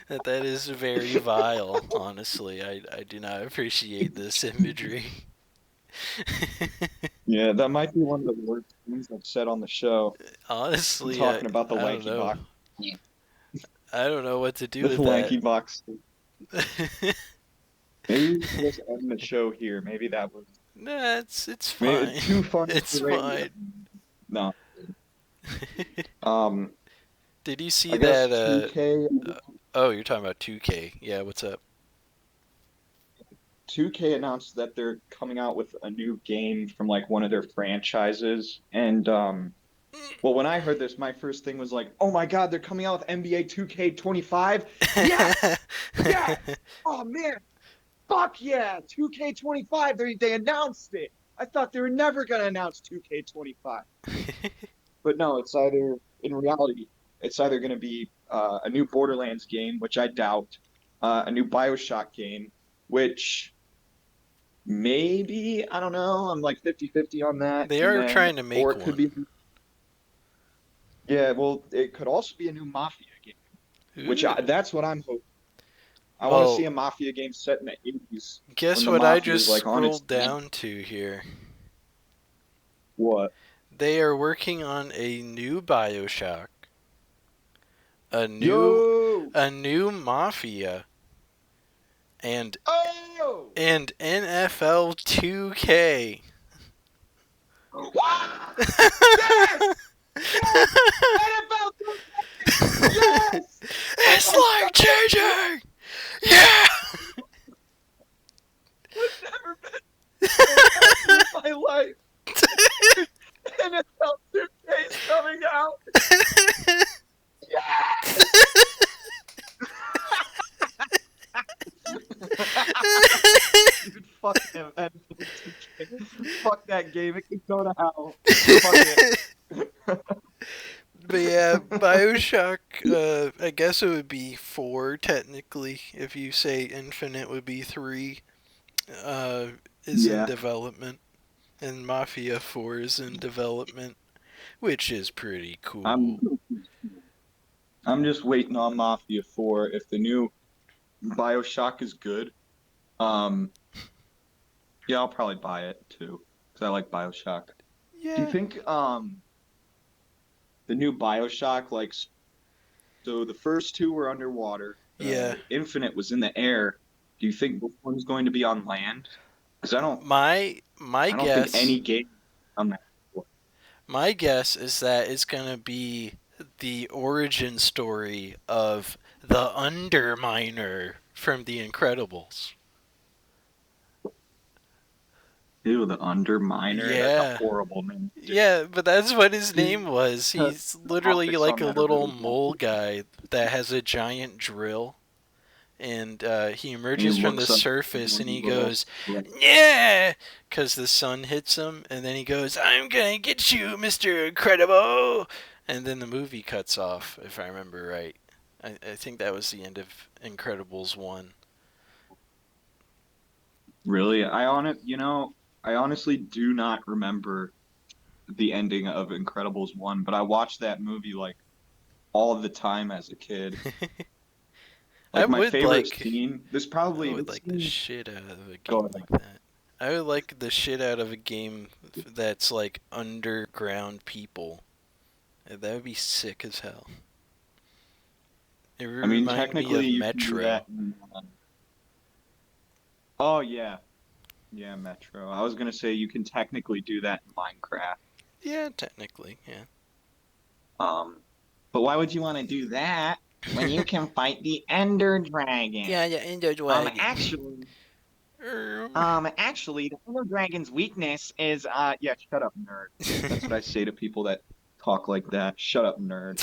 Speaker 2: That is very vile, honestly. I do not appreciate this imagery.
Speaker 1: Yeah, that might be one of the worst things I've said on the show.
Speaker 2: Honestly,
Speaker 1: Talking about the
Speaker 2: I don't
Speaker 1: lanky
Speaker 2: know.
Speaker 1: box,
Speaker 2: I don't know what to do
Speaker 1: the
Speaker 2: with that.
Speaker 1: lanky box. Maybe we should just end the show here. Maybe that was
Speaker 2: Nah, it's
Speaker 1: maybe
Speaker 2: fine.
Speaker 1: too funny
Speaker 2: It's
Speaker 1: for radio.
Speaker 2: fine.
Speaker 1: No. Um,
Speaker 2: Did you see
Speaker 1: I guess
Speaker 2: that?
Speaker 1: 2K
Speaker 2: Oh, you're talking about 2K. Yeah, what's up?
Speaker 1: 2K announced that they're coming out with a new game from like one of their franchises. And well, when I heard this, my first thing was like, "Oh my God, they're coming out with NBA 2K25." Yes! Yes! Oh man, fuck yeah, 2K25. They announced it. I thought they were never gonna announce 2K25. But no, it's either in reality, it's either gonna be a new Borderlands game, which I doubt, a new BioShock game, which maybe, I don't know, I'm like 50-50 on that.
Speaker 2: They
Speaker 1: And
Speaker 2: are
Speaker 1: then,
Speaker 2: trying to
Speaker 1: or
Speaker 2: make
Speaker 1: it could
Speaker 2: one.
Speaker 1: be, yeah, well, it could also be a new Mafia game, which
Speaker 2: Ooh.
Speaker 1: that's what I'm hoping. I want to see
Speaker 2: Well,
Speaker 1: a mafia game set in the 80s when
Speaker 2: guess
Speaker 1: the
Speaker 2: what I
Speaker 1: mafia
Speaker 2: just
Speaker 1: is like on its
Speaker 2: scrolled
Speaker 1: end.
Speaker 2: down to here?
Speaker 1: What?
Speaker 2: They are working on a new BioShock, a new
Speaker 1: Yo!
Speaker 2: a new Mafia, and
Speaker 1: Oh!
Speaker 2: NFL 2K.
Speaker 1: Wow! Yes! Yes! NFL 2K! Yes! Oh
Speaker 2: It's
Speaker 1: my
Speaker 2: life
Speaker 1: god! Yes!
Speaker 2: changing. Yeah.
Speaker 1: I've never been so happy in my life. NFL 2K is coming out. Yes! Dude, fuck him. NFL 2K. Fuck that game. It can go to hell. Fuck it.
Speaker 2: But yeah, Bioshock, I guess it would be 4 technically. If you say Infinite would be 3, uh, is in
Speaker 1: Yeah.
Speaker 2: development. And Mafia 4 is in development, which is pretty
Speaker 1: I'm
Speaker 2: cool.
Speaker 1: I'm just waiting on Mafia 4. If the new BioShock is good, um, yeah, I'll probably buy it too. Because I like BioShock. Do you
Speaker 2: Yeah,
Speaker 1: think the new BioShock, like, so the first two were underwater,
Speaker 2: yeah.
Speaker 1: Infinite was in the air. Do you think this one's going to be on land? Because
Speaker 2: My
Speaker 1: I don't think
Speaker 2: guess
Speaker 1: any game on that before.
Speaker 2: my guess is that it's gonna be the origin story of the Underminer from The Incredibles.
Speaker 1: Ew, the Underminer. That's a
Speaker 2: Yeah.
Speaker 1: horrible name.
Speaker 2: Yeah, but that's what his
Speaker 1: Dude,
Speaker 2: name was.
Speaker 1: the
Speaker 2: He's literally
Speaker 1: graphics
Speaker 2: like
Speaker 1: on
Speaker 2: a
Speaker 1: that are
Speaker 2: little
Speaker 1: really bad.
Speaker 2: mole guy that has a giant drill, and he
Speaker 1: And he
Speaker 2: emerges from the
Speaker 1: looks up
Speaker 2: surface and
Speaker 1: one
Speaker 2: he
Speaker 1: little.
Speaker 2: goes, "Yeah!" Because the sun hits him, and then he goes, "I'm gonna get you, Mr. Incredible!" And then the movie cuts off, if I remember right. I think that was the end of Incredibles 1.
Speaker 1: Really, I honestly do not remember the ending of Incredibles 1, but I watched that movie like all the time as a kid.
Speaker 2: I
Speaker 1: Like my
Speaker 2: would
Speaker 1: favorite
Speaker 2: like
Speaker 1: scene,
Speaker 2: I would
Speaker 1: this
Speaker 2: like the
Speaker 1: scene,
Speaker 2: shit out of a
Speaker 1: go
Speaker 2: game
Speaker 1: ahead.
Speaker 2: like that. I would like the shit out of a game that's like underground people. That would be sick as hell. It would
Speaker 1: I mean,
Speaker 2: remind me
Speaker 1: technically
Speaker 2: of
Speaker 1: you can do
Speaker 2: Metro.
Speaker 1: that oh yeah. Yeah, Metro. I was gonna say you can technically do that in Minecraft.
Speaker 2: Yeah, technically, yeah.
Speaker 1: Um, but why would you want to do that when you can fight the Ender Dragon?
Speaker 2: Yeah, Ender Dragon.
Speaker 1: Actually,
Speaker 2: Um.
Speaker 1: actually, the Ender Dragon's weakness is, yeah, shut up, nerd. That's what I say to people that talk like that. Shut up, nerd.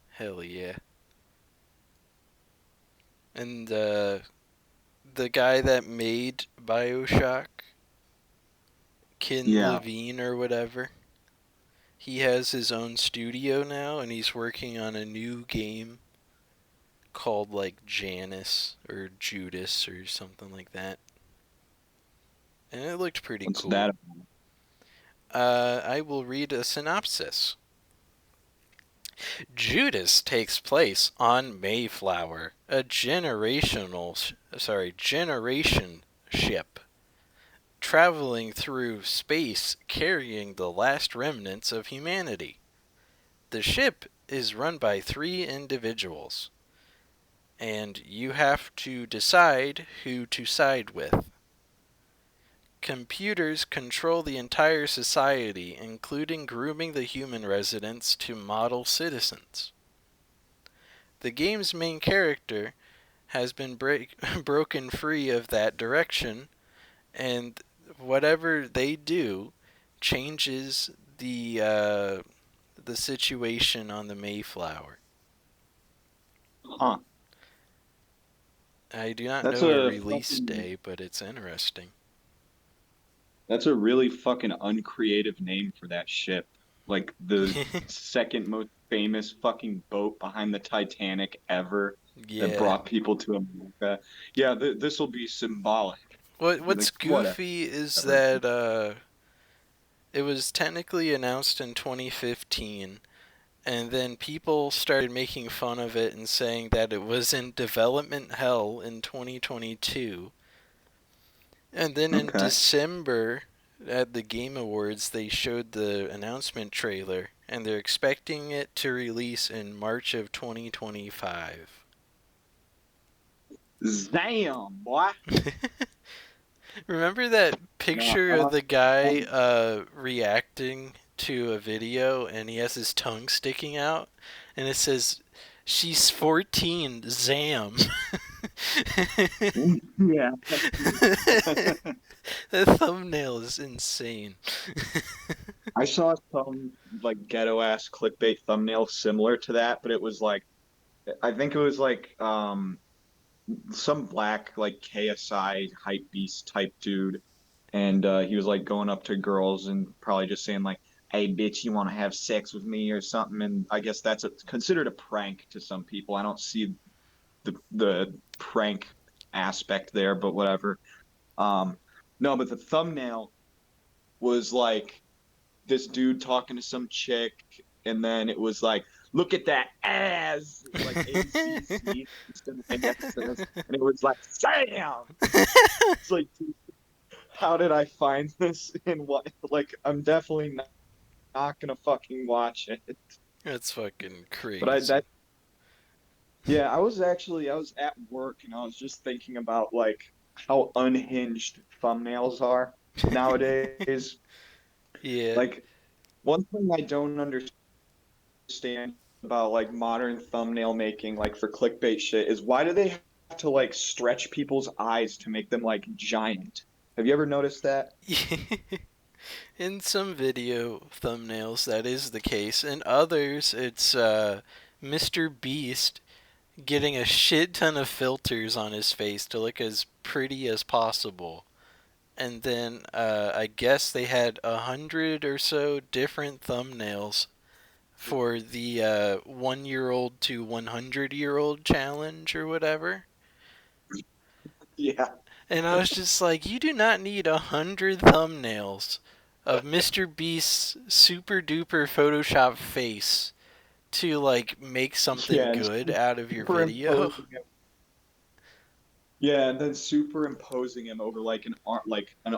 Speaker 2: Hell yeah. And the guy that made Bioshock, Ken
Speaker 1: Yeah.
Speaker 2: Levine or whatever, he has his own studio now and he's working on a new game called like Janus or Judas or something like that. And it looked pretty
Speaker 1: What's
Speaker 2: cool.
Speaker 1: that?
Speaker 2: I will read a synopsis. Judas takes place on Mayflower, a generation ship traveling through space carrying the last remnants of humanity. The ship is run by 3 individuals, and you have to decide who to side with. Computers control the entire society, including grooming the human residents to model citizens. The game's main character has been broken free of that direction, and whatever they do changes the situation on the Mayflower.
Speaker 1: Huh.
Speaker 2: I do not
Speaker 1: That's
Speaker 2: know a
Speaker 1: a
Speaker 2: release
Speaker 1: fucking
Speaker 2: day, but it's interesting.
Speaker 1: that's a really fucking uncreative name for that ship. Like the second most famous fucking boat behind the Titanic ever that
Speaker 2: Yeah.
Speaker 1: brought people to America. Yeah, this will be symbolic.
Speaker 2: What's
Speaker 1: Like whatever.
Speaker 2: goofy is that it was technically announced in 2015, And then people started making fun of it and saying that it was in development hell in 2022. And then in
Speaker 1: Okay.
Speaker 2: December at the Game Awards, they showed the announcement trailer, and they're expecting it to release in March of 2025.
Speaker 1: Damn, boy.
Speaker 2: Remember that
Speaker 1: No,
Speaker 2: picture of the guy
Speaker 1: um,
Speaker 2: reacting to a video and he has his tongue sticking out? And it says, "She's 14, Zam."
Speaker 1: yeah.
Speaker 2: The thumbnail is insane.
Speaker 1: I saw some like ghetto ass clickbait thumbnail similar to that, but it was like I think it was like some black like KSI hype beast type dude, and he was like going up to girls and probably just saying like, "Hey, bitch, you want to have sex with me or something?" And I guess that's considered a prank to some people. I don't see the prank aspect there, but whatever. Um, no, but the thumbnail was like this dude talking to some chick, and then it was like, "Look at that ass," like ACC instead of ASS, and it was like, "Damn!" It's like, dude, how did I find this? And what? Like, I'm definitely not gonna fucking watch it.
Speaker 2: That's fucking
Speaker 1: But I
Speaker 2: crazy.
Speaker 1: that yeah, I was at work and I was just thinking about like how unhinged thumbnails are nowadays.
Speaker 2: Yeah.
Speaker 1: Like one thing I don't understand about like modern thumbnail making, like for clickbait shit, is why do they have to like stretch people's eyes to make them like giant? Have you ever noticed that?
Speaker 2: In some video thumbnails, that is the case. In others, it's Mr. Beast getting a shit ton of filters on his face to look as pretty as possible. And then I guess they had 100 or so different thumbnails for the 1-year-old to 100-year-old challenge or whatever.
Speaker 1: Yeah.
Speaker 2: And I was just like, you do not need 100 thumbnails of Mr. Beast's super duper Photoshop face to like make something
Speaker 1: Yeah, and
Speaker 2: good out of your video.
Speaker 1: superimposing him. Yeah, and then superimposing him over like an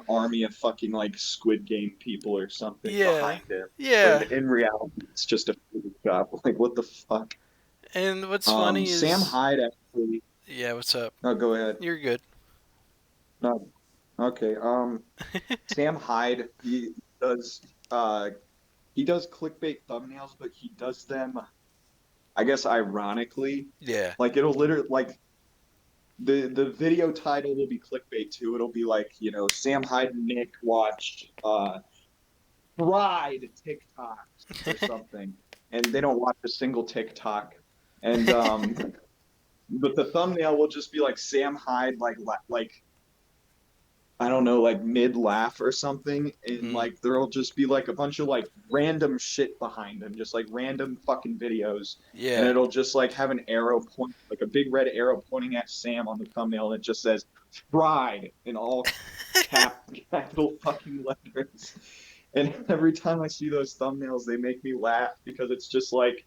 Speaker 1: army of fucking like Squid Game people or something
Speaker 2: Yeah,
Speaker 1: behind him. When
Speaker 2: yeah.
Speaker 1: in reality it's just a Photoshop. Like what the fuck?
Speaker 2: And what's funny
Speaker 1: Sam
Speaker 2: is,
Speaker 1: Hyde actually.
Speaker 2: yeah, what's up?
Speaker 1: Oh, go ahead.
Speaker 2: You're good.
Speaker 1: No, okay. Sam Hyde, does uh he does clickbait thumbnails, but he does them, I guess, ironically.
Speaker 2: Yeah.
Speaker 1: Like it'll literally like the video title will be clickbait too. It'll be like, Sam Hyde and Nick watch fried TikToks or something, and they don't watch a single TikTok. And but the thumbnail will just be like Sam Hyde like I don't know, like mid laugh or something, and
Speaker 2: Mm,
Speaker 1: like there'll just be like a bunch of like random shit behind him, just like random fucking videos, and
Speaker 2: yeah.
Speaker 1: it'll just like have an arrow point, like a big red arrow pointing at Sam on the thumbnail, and it just says "fried" in all capital fucking letters. And every time I see those thumbnails, they make me laugh because it's just like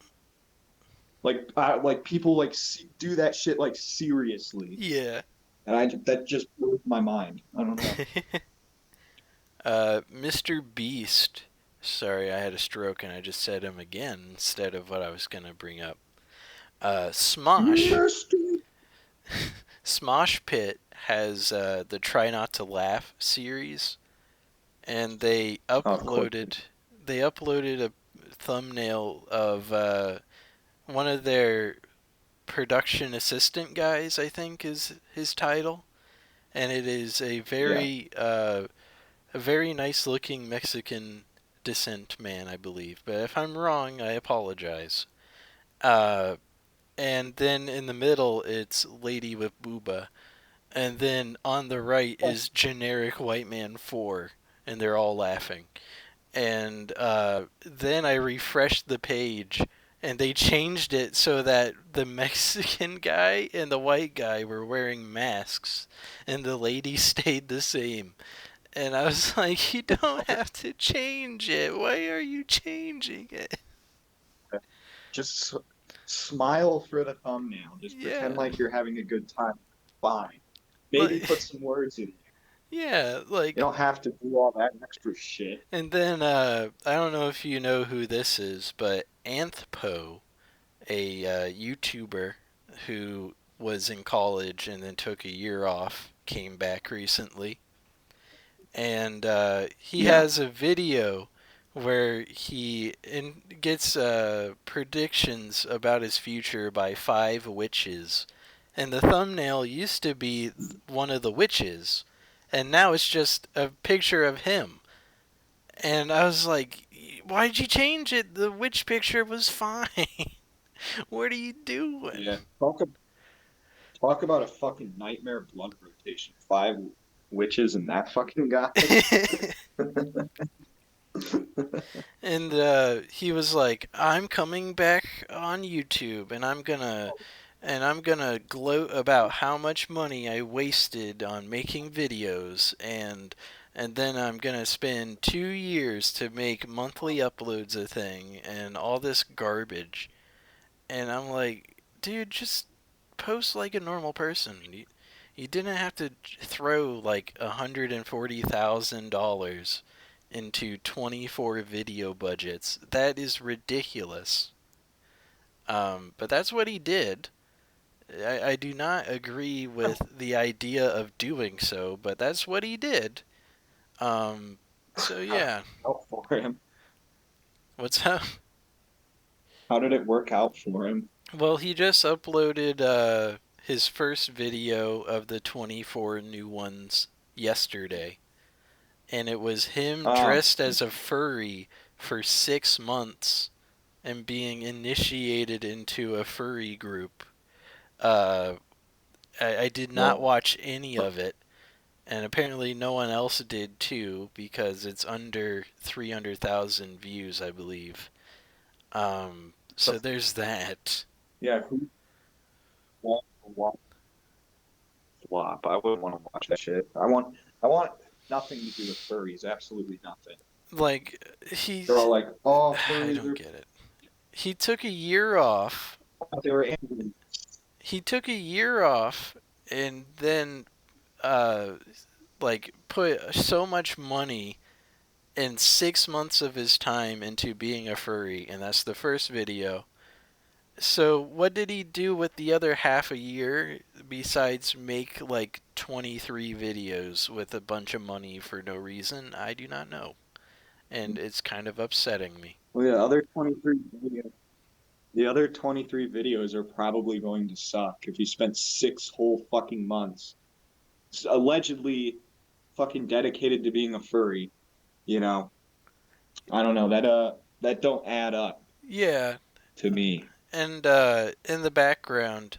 Speaker 1: people like do that shit like seriously,
Speaker 2: Yeah.
Speaker 1: and that just blows my mind. I don't know.
Speaker 2: Mr. Beast. Sorry, I had a stroke and I just said him again instead of what I was gonna bring up. Smosh.
Speaker 1: Mystery.
Speaker 2: Smosh Pit has the Try Not to Laugh series, and they
Speaker 1: Of course.
Speaker 2: uploaded a thumbnail of one of their production assistant guys. I think is his title, and it is
Speaker 1: Yeah.
Speaker 2: a very nice looking Mexican descent man, I believe. But if I'm wrong, I apologize. Uh, and then in the middle, it's Lady with Booba. And then on the right is generic white man 4, and they're all laughing. And then I refreshed the page, and they changed it so that the Mexican guy and the white guy were wearing masks, and the lady stayed the same. And I was like, you don't have to change it. Why are you changing it?
Speaker 1: Just smile for the thumbnail. Just pretend
Speaker 2: Yeah,
Speaker 1: like you're having a good time. Fine. Maybe
Speaker 2: like
Speaker 1: put some words in there.
Speaker 2: yeah,
Speaker 1: You
Speaker 2: like
Speaker 1: don't have to do all that extra shit.
Speaker 2: and then I don't know if you know who this is, but Anthpo, a YouTuber who was in college and then took a year off, came back recently, and he
Speaker 1: Yeah.
Speaker 2: has a video where gets predictions about his future by five witches, and the thumbnail used to be one of the witches, and now it's just a picture of him. And I was like, "Why'd you change it? The witch picture was fine. What are you
Speaker 1: Yeah.
Speaker 2: doing?"
Speaker 1: Talk about a fucking nightmare blood rotation. Five witches and that fucking guy.
Speaker 2: And he was like, "I'm coming back on YouTube, and I'm gonna gloat about how much money I wasted on making videos, and then I'm gonna spend 2 years to make monthly uploads a thing, and all this garbage." And I'm like, dude, just post like a normal person. You didn't have to throw like $140,000 into 24 video budgets. That is ridiculous. But that's what he did. I do not agree with the idea of doing so, but that's what he did. So
Speaker 1: How
Speaker 2: yeah,
Speaker 1: out for him?
Speaker 2: what's up?
Speaker 1: How did it work out for him?
Speaker 2: Well, he just uploaded his first video of the 24 new ones yesterday, and it was him
Speaker 1: Ah,
Speaker 2: dressed as a furry for 6 months and being initiated into a furry group. Uh, I did not
Speaker 1: well,
Speaker 2: watch any of it, and apparently no one else did too because it's under 300,000 views, I believe. So
Speaker 1: so
Speaker 2: there's that.
Speaker 1: yeah, who wants to watch flop? I wouldn't want to watch that shit. I want nothing to do with furries. Absolutely nothing.
Speaker 2: Like,
Speaker 1: They're all
Speaker 2: he's.
Speaker 1: like, oh,
Speaker 2: I
Speaker 1: furries
Speaker 2: don't
Speaker 1: are.
Speaker 2: get it. He took a year off.
Speaker 1: They were angry.
Speaker 2: He took a year off and then, uh, like, put so much money and 6 months of his time into being a furry, and that's the first video. So, what did he do with the other half a year besides make like 23 videos with a bunch of money for no reason? I do not know. And it's kind of upsetting me.
Speaker 1: Well, yeah, other 23 videos. The other 23 videos are probably going to suck if you spent 6 whole fucking months allegedly fucking dedicated to being a furry. You know, I don't know that don't add up
Speaker 2: Yeah,
Speaker 1: to me.
Speaker 2: and in the background,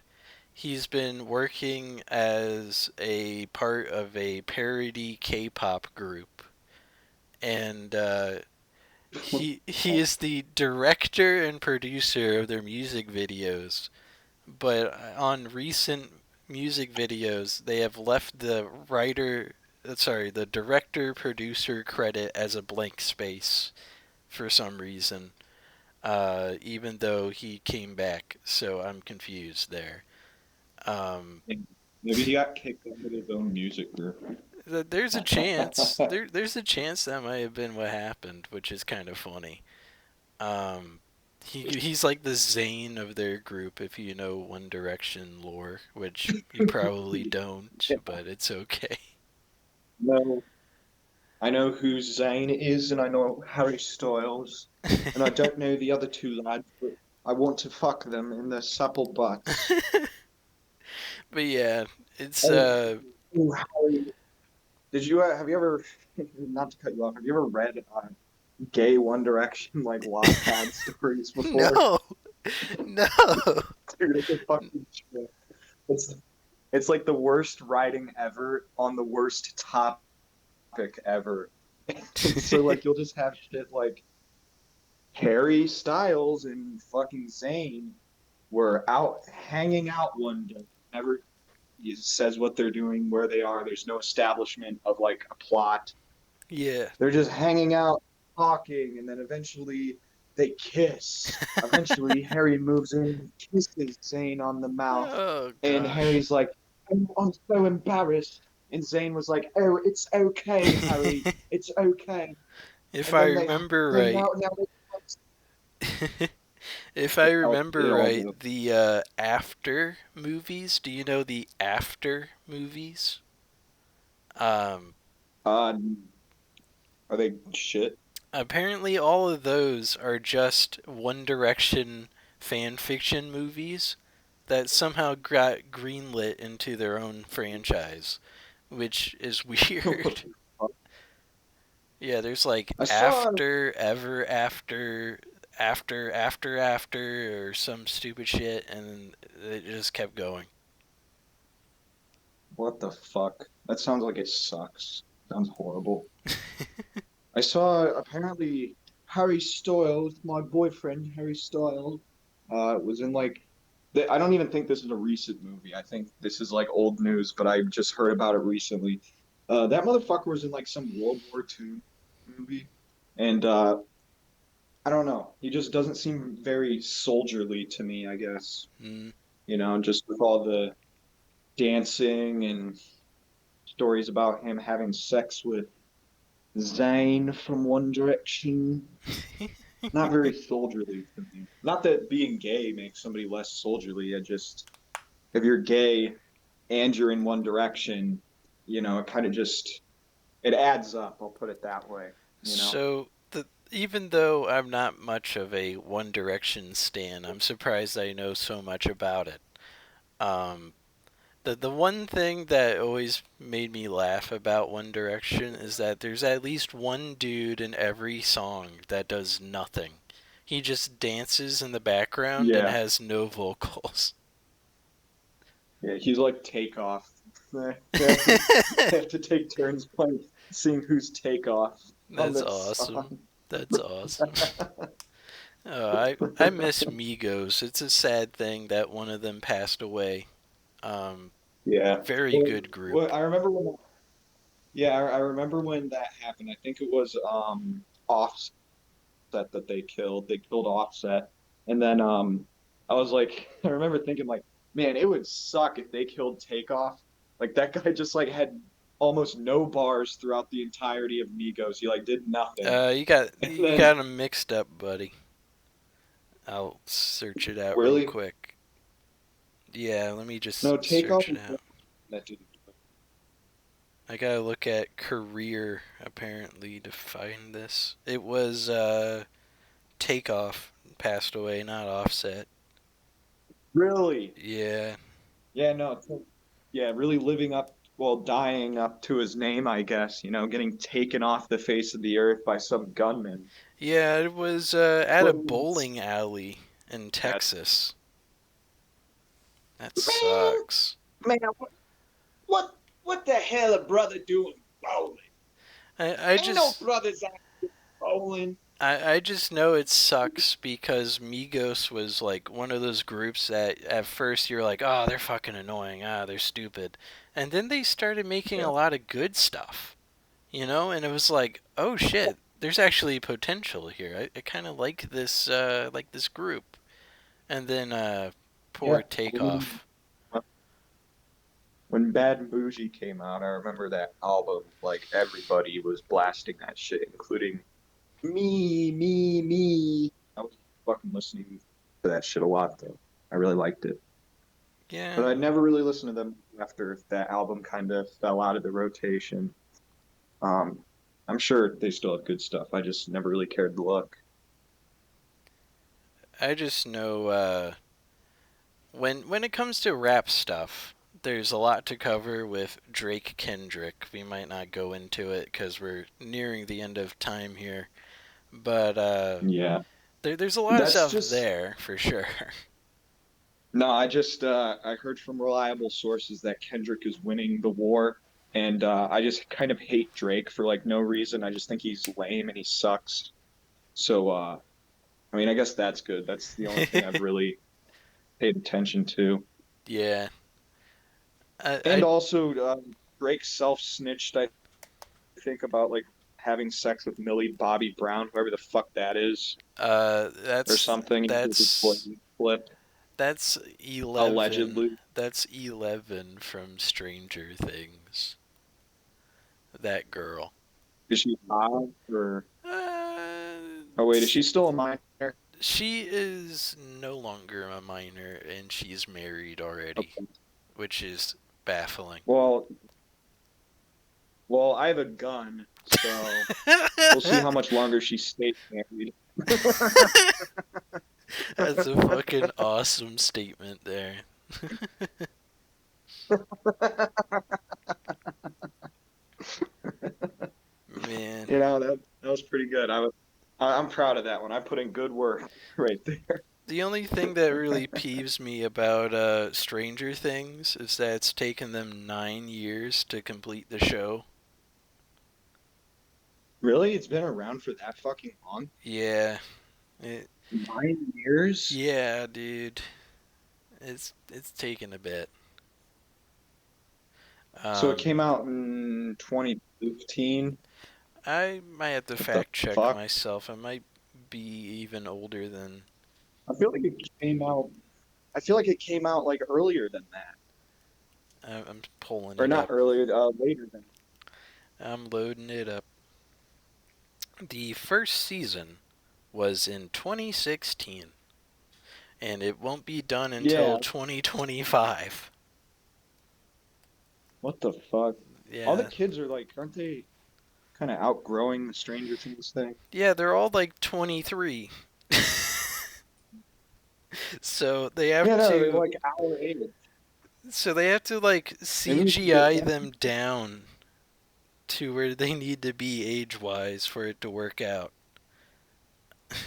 Speaker 2: he's been working as a part of a parody K-pop group, and he is the director and producer of their music videos. But on recent music videos, they have left the director producer credit as a blank space for some reason. Even though he came back, so I'm confused there. Um,
Speaker 1: Maybe he got kicked out of his own music group.
Speaker 2: there's a chance. There's a chance that might have been what happened, which is kind of funny. Um, he's like the Zayn of their group, if you know One Direction lore, which you probably don't, but it's okay.
Speaker 1: No, I know who Zayn is, and I know Harry Styles, and I don't know the other two lads, but I want to fuck them in their supple butts.
Speaker 2: But yeah, it's
Speaker 1: Oh, oh, Harry. Did you have you ever not to cut you off? Have you ever read gay One Direction like Wattpad stories before?
Speaker 2: no, no.
Speaker 1: Dude, it's a fucking shit. It's it's like the worst writing ever on the worst topic ever. So like you'll just have shit like Harry Styles and fucking Zayn were out hanging out one day. Never says what they're doing, where they are. There's no establishment of like a plot.
Speaker 2: Yeah,
Speaker 1: They're just hanging out, talking, and then eventually They kiss. Eventually, Harry moves in and kisses Zayn on the mouth.
Speaker 2: Oh
Speaker 1: And
Speaker 2: gosh.
Speaker 1: Harry's like, I'm so embarrassed. And Zayn was like, oh, it's okay, Harry. It's okay.
Speaker 2: If
Speaker 1: And
Speaker 2: I
Speaker 1: then
Speaker 2: remember
Speaker 1: they
Speaker 2: right,
Speaker 1: now, now they,
Speaker 2: if I
Speaker 1: they
Speaker 2: remember
Speaker 1: all
Speaker 2: right,
Speaker 1: do.
Speaker 2: the After movies. Do you know the After movies? Um,
Speaker 1: Uh, are they shit?
Speaker 2: Apparently all of those are just One Direction fan fiction movies that somehow got greenlit into their own franchise, which is
Speaker 1: What
Speaker 2: weird.
Speaker 1: the fuck?
Speaker 2: Yeah, there's like
Speaker 1: I saw,
Speaker 2: After, Ever After, After, or some stupid shit, and it just kept going.
Speaker 1: what the fuck? That sounds like it sucks. Sounds horrible. I saw apparently Harry Styles, my boyfriend Harry Styles, was in like I don't even think this is a recent movie. I think this is like old news, but I just heard about it recently. That motherfucker was in like some World War II movie, and I don't know. He just doesn't seem very soldierly to me, I guess.
Speaker 2: Mm.
Speaker 1: You know, just with all the dancing and stories about him having sex with Zayn from One Direction. Not very soldierly to me. Not that being gay makes somebody less soldierly. I just, if you're gay and you're in One Direction, you know, it kind of just, it adds up. I'll put it that way, you know?
Speaker 2: So, even though I'm not much of a One Direction stan, I'm surprised I know so much about it. Um, the one thing that always made me laugh about One Direction is that there's at least one dude in every song that does nothing. He just dances in the background and
Speaker 1: Yeah.
Speaker 2: has no vocals.
Speaker 1: Yeah. He's like Takeoff. They have to take turns playing, seeing who's Takeoff on
Speaker 2: That's
Speaker 1: this
Speaker 2: awesome.
Speaker 1: song.
Speaker 2: That's awesome. I miss Migos. It's a sad thing that one of them passed away. Um,
Speaker 1: Yeah.
Speaker 2: Very
Speaker 1: Well,
Speaker 2: good
Speaker 1: well,
Speaker 2: group.
Speaker 1: I remember when, yeah, I remember when that happened. I think it was Offset that they killed. They killed Offset. And then I was like I remember thinking like, man, it would suck if they killed Takeoff. Like that guy just like had almost no bars throughout the entirety of Migos. He like did nothing. And
Speaker 2: You
Speaker 1: then
Speaker 2: got them mixed up, buddy. I'll search it out real
Speaker 1: really?
Speaker 2: quick. Yeah, let me just
Speaker 1: No, Takeoff
Speaker 2: search it
Speaker 1: was
Speaker 2: out.
Speaker 1: that didn't do it.
Speaker 2: I gotta look at career apparently to find this. It was Takeoff passed away, not Offset.
Speaker 1: Really?
Speaker 2: Yeah,
Speaker 1: Yeah, no. Yeah, really living up, well, dying up to his name, I guess, you know, getting taken off the face of the earth by some gunman.
Speaker 2: yeah, it was at a
Speaker 1: But
Speaker 2: bowling alley in
Speaker 1: yeah,
Speaker 2: Texas. That
Speaker 1: man,
Speaker 2: sucks.
Speaker 1: man, what the hell a brother doing bowling?
Speaker 2: I
Speaker 1: Ain't no
Speaker 2: just
Speaker 1: brothers out bowling.
Speaker 2: I just know it sucks because Migos was like one of those groups that at first you're like, oh, they're fucking annoying, they're stupid. And then they started making
Speaker 1: Yeah.
Speaker 2: a lot of good stuff, you know? And it was like, oh shit, there's actually potential here. I kind of like this group. And then
Speaker 1: Yeah.
Speaker 2: poor Takeoff.
Speaker 1: When Bad and Bougie came out, I remember that album, like everybody was blasting that shit, including me. I was fucking listening to that shit a lot though. I really liked it. But
Speaker 2: Yeah,
Speaker 1: I never really listened to them after that album kind of fell out of the rotation. Um, I'm sure they still have good stuff. I just never really cared to look.
Speaker 2: I just know when it comes to rap stuff, there's a lot to cover with Drake Kendrick. We might not go into it because we're nearing the end of time here, but
Speaker 1: Yeah,
Speaker 2: there's a lot of
Speaker 1: that's
Speaker 2: stuff
Speaker 1: just
Speaker 2: there for sure.
Speaker 1: no. I just I heard from reliable sources that Kendrick is winning the war, and I just kind of hate Drake for like no reason. I just think he's lame and he sucks. So I mean, I guess that's good. That's the only thing I've really paid attention to.
Speaker 2: Yeah,
Speaker 1: And
Speaker 2: I
Speaker 1: also, Drake self snitched, I think, about like having sex with Millie Bobby Brown, whoever the fuck that is, or
Speaker 2: That's
Speaker 1: something. He did his
Speaker 2: that's
Speaker 1: flip,
Speaker 2: that's 11.
Speaker 1: allegedly.
Speaker 2: That's 11 from Stranger Things. That girl.
Speaker 1: Is she hot or? Oh wait, is
Speaker 2: Uh,
Speaker 1: she still a minor?
Speaker 2: she is no longer a minor, and she's married already,
Speaker 1: Okay.
Speaker 2: which is baffling.
Speaker 1: Well, I have a gun, so we'll see how much longer she stays married.
Speaker 2: That's a fucking awesome statement there. Man.
Speaker 1: That was pretty good. I'm proud of that one. I put in good work right there.
Speaker 2: The only thing that really peeves me about Stranger Things is that it's taken them 9 years to complete the show.
Speaker 1: Really? It's been around for that fucking long?
Speaker 2: Yeah, it,
Speaker 1: 9 years?
Speaker 2: yeah, dude, it's taken a bit.
Speaker 1: So it
Speaker 2: Um,
Speaker 1: came out in 2015.
Speaker 2: I might have to
Speaker 1: What the
Speaker 2: fact check
Speaker 1: fuck?
Speaker 2: myself. It might be even older than.
Speaker 1: I feel like it came out. I feel like it came out like earlier than that,
Speaker 2: I'm pulling
Speaker 1: or
Speaker 2: it
Speaker 1: not
Speaker 2: up.
Speaker 1: earlier, later than.
Speaker 2: I'm loading it up. The first season was in 2016, and it won't be done until
Speaker 1: Yeah.
Speaker 2: 2025.
Speaker 1: What the fuck? All the
Speaker 2: Yeah.
Speaker 1: kids are like, aren't they kind of outgrowing the Stranger Things thing?
Speaker 2: Yeah, they're all like 23. So they have
Speaker 1: Yeah, no, they're
Speaker 2: to
Speaker 1: like our age.
Speaker 2: like
Speaker 1: Maybe we should get
Speaker 2: CGI
Speaker 1: them.
Speaker 2: them down to where they need to be age-wise for it to work out.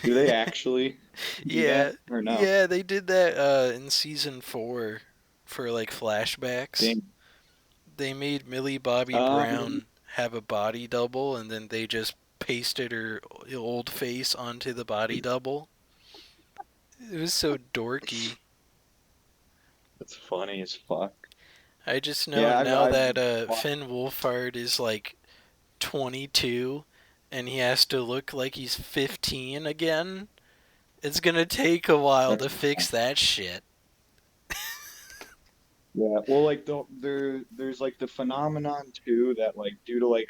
Speaker 1: Do they actually do
Speaker 2: Yeah.
Speaker 1: that or no?
Speaker 2: Yeah, they did that in season 4 for like flashbacks.
Speaker 1: Damn.
Speaker 2: They made Millie Bobby
Speaker 1: Um,
Speaker 2: Brown have a body double, and then they just pasted her old face onto the body double. It was so dorky.
Speaker 1: that's funny as fuck.
Speaker 2: I just know
Speaker 1: Yeah,
Speaker 2: now
Speaker 1: I've
Speaker 2: that
Speaker 1: watched.
Speaker 2: Finn Wolfhard is like 22 and he has to look like he's 15 again. It's gonna take a while
Speaker 1: That's
Speaker 2: to fix that shit.
Speaker 1: yeah. Well, like there's like the phenomenon too that like due to like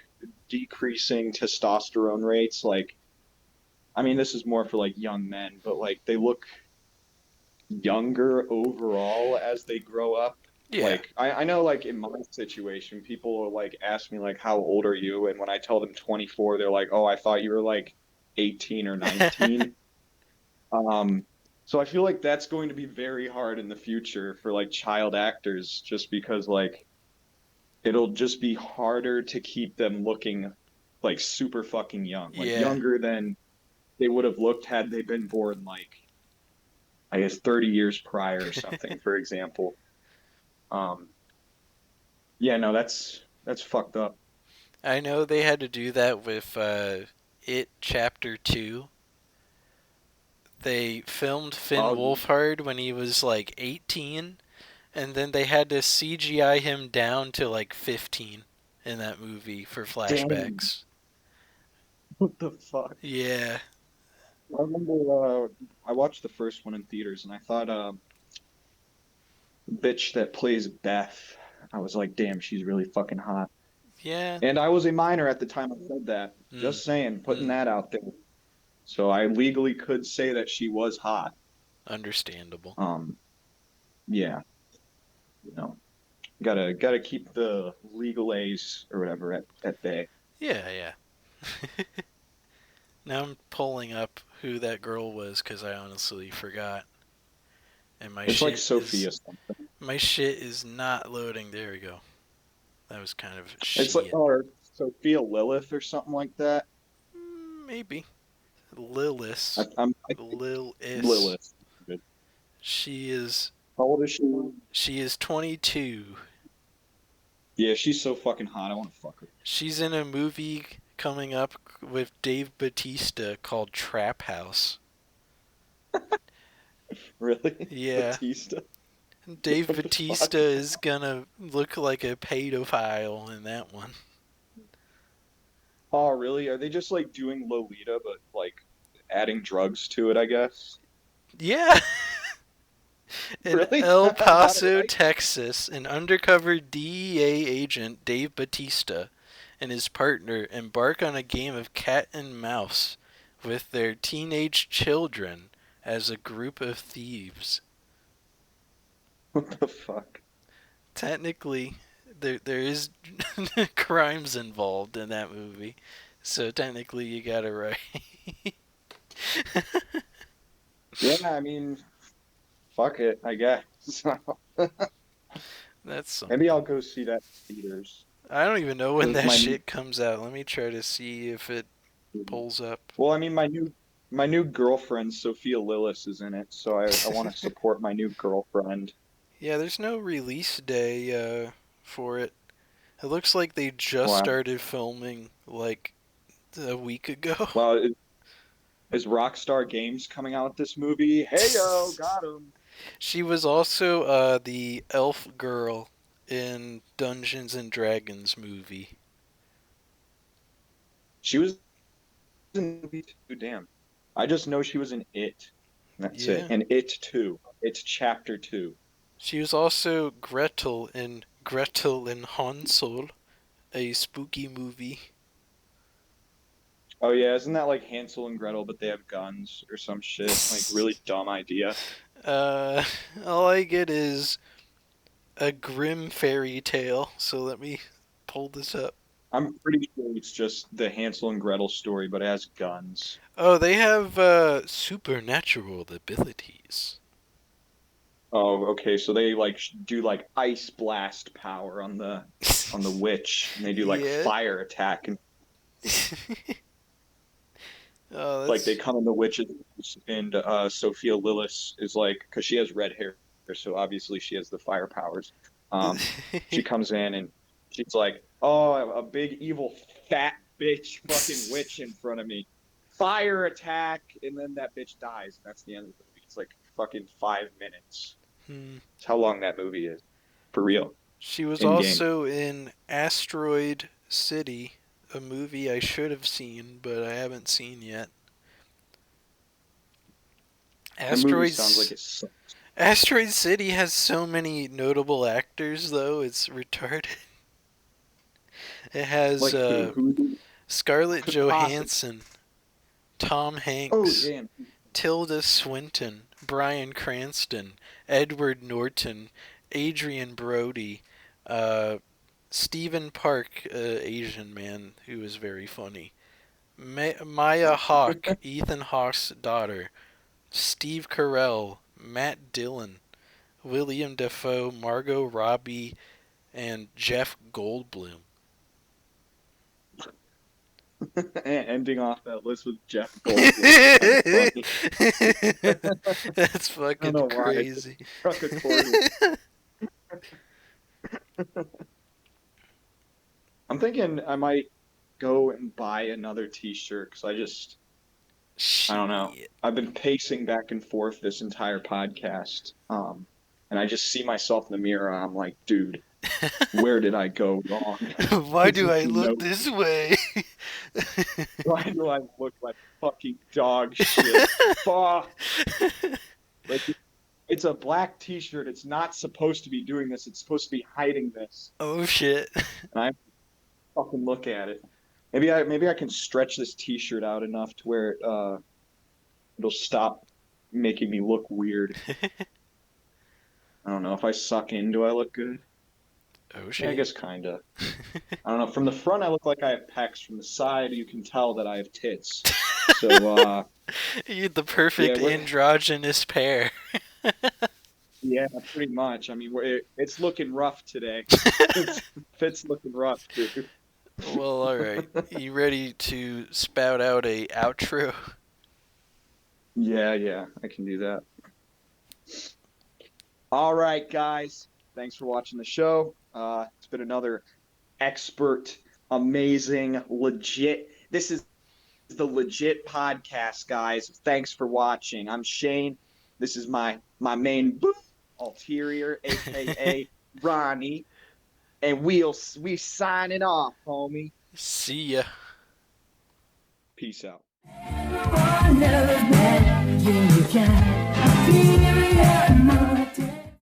Speaker 1: decreasing testosterone rates, like I mean this is more for like young men, but like they look younger overall as they grow up.
Speaker 2: Yeah.
Speaker 1: Like I know like in my situation, people will like ask me like how old are you? And when I tell them 24, they're like, "Oh, I thought you were like 18 or 19." Um, so I feel like that's going to be very hard in the future for like child actors just because like it'll just be harder to keep them looking like super fucking young, like
Speaker 2: Yeah.
Speaker 1: younger than they would have looked had they been born like I guess 30 years prior or something, for example. Um, yeah, no, that's fucked up.
Speaker 2: I know they had to do that with It Chapter 2. They filmed Finn
Speaker 1: Oh,
Speaker 2: Wolfhard when he was like 18, and then they had to CGI him down to like 15 in that movie for
Speaker 1: damn.
Speaker 2: flashbacks.
Speaker 1: What the fuck?
Speaker 2: Yeah.
Speaker 1: I remember I watched the first one in theaters and I thought the bitch that plays Beth, I was like, damn, she's really fucking hot.
Speaker 2: Yeah.
Speaker 1: And I was a minor at the time I said that.
Speaker 2: Mm.
Speaker 1: Just saying, putting
Speaker 2: Mm.
Speaker 1: that out there. So I legally could say that she was hot.
Speaker 2: Understandable.
Speaker 1: Um, yeah, you know, gotta keep the legal A's or whatever at bay.
Speaker 2: Yeah, yeah. Now I'm pulling up who that girl was because I honestly forgot, and
Speaker 1: It's like Sophia something.
Speaker 2: my shit is not loading. There we go. That was kind of
Speaker 1: It's like
Speaker 2: shit.
Speaker 1: or Sophia Lilith or something like that.
Speaker 2: Maybe Lilith.
Speaker 1: I think
Speaker 2: Lilith.
Speaker 1: Lilith. Good.
Speaker 2: She is
Speaker 1: How old is she?
Speaker 2: she is 22.
Speaker 1: Yeah, she's so fucking hot. I want to fuck her.
Speaker 2: She's in a movie coming up with Dave Bautista called Trap House.
Speaker 1: Really?
Speaker 2: Yeah,
Speaker 1: Batista?
Speaker 2: Dave
Speaker 1: What the fuck?
Speaker 2: Bautista is gonna look like a pedophile in that one.
Speaker 1: Oh, really? Are they just like doing Lolita, but like adding drugs to it, I guess?
Speaker 2: Yeah, in
Speaker 1: Really?
Speaker 2: El
Speaker 1: How did
Speaker 2: Paso,
Speaker 1: I?
Speaker 2: Texas, an undercover DEA agent, Dave Batista, and his partner embark on a game of cat and mouse with their teenage children as a group of thieves.
Speaker 1: What the fuck?
Speaker 2: Technically, there is crimes involved in that movie, so technically you got it right.
Speaker 1: Yeah, I mean, fuck it, I guess.
Speaker 2: That's
Speaker 1: Maybe I'll
Speaker 2: something.
Speaker 1: go see that in theaters
Speaker 2: I don't even know when
Speaker 1: because
Speaker 2: that
Speaker 1: my new,
Speaker 2: shit comes out. Let me try to see if it pulls up.
Speaker 1: well, I mean, my new girlfriend Sophia Lillis is in it, so I want to support my new girlfriend.
Speaker 2: Yeah, there's no release day for it. It looks like they just
Speaker 1: Wow.
Speaker 2: started filming like a week ago.
Speaker 1: Well, is Rockstar Games coming out with this movie? Hey yo, got him.
Speaker 2: She was also the elf girl in Dungeons and Dragons movie.
Speaker 1: She was in the movie too. Damn. I just know she was in It. That's it.
Speaker 2: Yeah.
Speaker 1: And It Too. It's Chapter Two.
Speaker 2: She was also Gretel in Gretel and Hansel, a spooky movie.
Speaker 1: Oh yeah, isn't that like Hansel and Gretel, but they have guns or some shit? Like really dumb idea.
Speaker 2: uh, all I get is a grim fairy tale. So let me pull this up.
Speaker 1: I'm pretty sure it's just the Hansel and Gretel story, but it has guns.
Speaker 2: Oh, they have supernatural abilities.
Speaker 1: Oh, okay. So they like do like ice blast power on the witch, and they do like
Speaker 2: Yeah.
Speaker 1: fire attack, and
Speaker 2: Oh,
Speaker 1: like they
Speaker 2: that's.
Speaker 1: come in the witches, and Sophia Lillis is like, because she has red hair, so obviously she has the fire powers. Um, she comes in and she's like, "Oh, a big evil fat bitch fucking witch in front of me, fire attack," and then that bitch dies. That's the end of the movie. It's like fucking 5 minutes.
Speaker 2: Hmm.
Speaker 1: It's how long that movie is, for real,
Speaker 2: She was
Speaker 1: in game.
Speaker 2: also in Asteroid City, a movie I should have seen, but I haven't seen yet.
Speaker 1: That movie sounds like
Speaker 2: Asteroids
Speaker 1: it's
Speaker 2: Asteroid City has so many notable actors, though it's retarded. It has
Speaker 1: like who
Speaker 2: Scarlett
Speaker 1: could possibly.
Speaker 2: Johansson, Tom
Speaker 1: Oh
Speaker 2: Hanks,
Speaker 1: damn.
Speaker 2: Tilda Swinton, Bryan Cranston, Edward Norton, Adrian Brody, uh, Stephen Park, Asian man who is very funny, Maya Hawke, Ethan Hawke's daughter, Steve Carell, Matt Dillon, William Defoe, Margot Robbie, and Jeff Goldblum.
Speaker 1: Ending off that list with Jeff Goldblum is kind of funny.
Speaker 2: That's
Speaker 1: I don't
Speaker 2: fucking
Speaker 1: know why it just
Speaker 2: crazy.
Speaker 1: struck a chord with. I'm thinking I might go and buy another T-shirt because I don't know.
Speaker 2: Shit.
Speaker 1: I've been pacing back and forth this entire podcast, and I just see myself in the mirror. And I'm like, dude, where did I go wrong?
Speaker 2: Why
Speaker 1: There's
Speaker 2: do
Speaker 1: just
Speaker 2: I
Speaker 1: no.
Speaker 2: look this way?
Speaker 1: Why do I look like fucking dog shit? Fuck. Like it's a black T-shirt. It's not supposed to be doing this. It's supposed to be hiding this.
Speaker 2: Oh shit.
Speaker 1: And I fucking look at it. Maybe I can stretch this T-shirt out enough to where it'll stop making me look weird. I don't know. If I suck in, do I look good?
Speaker 2: Oh
Speaker 1: Yeah, I
Speaker 2: shit.
Speaker 1: guess kinda. I don't know. From the front, I look like I have pecs. From the side, you can tell that I have tits. So
Speaker 2: You're the
Speaker 1: yeah,
Speaker 2: perfect androgynous pair.
Speaker 1: yeah, pretty much. I mean, it's looking rough today. It's Fit's looking rough, dude.
Speaker 2: Well, alright. You ready to spout out a outro?
Speaker 1: Yeah, yeah, I can do that. All right, guys. Thanks for watching the show. It's been another expert, amazing, legit. This is the legit podcast, guys. Thanks for watching. I'm Shane. This is my main ulterior, aka Ronnie, and we signing off, homie.
Speaker 2: See ya.
Speaker 1: Peace out.
Speaker 3: Everyone knows that you can.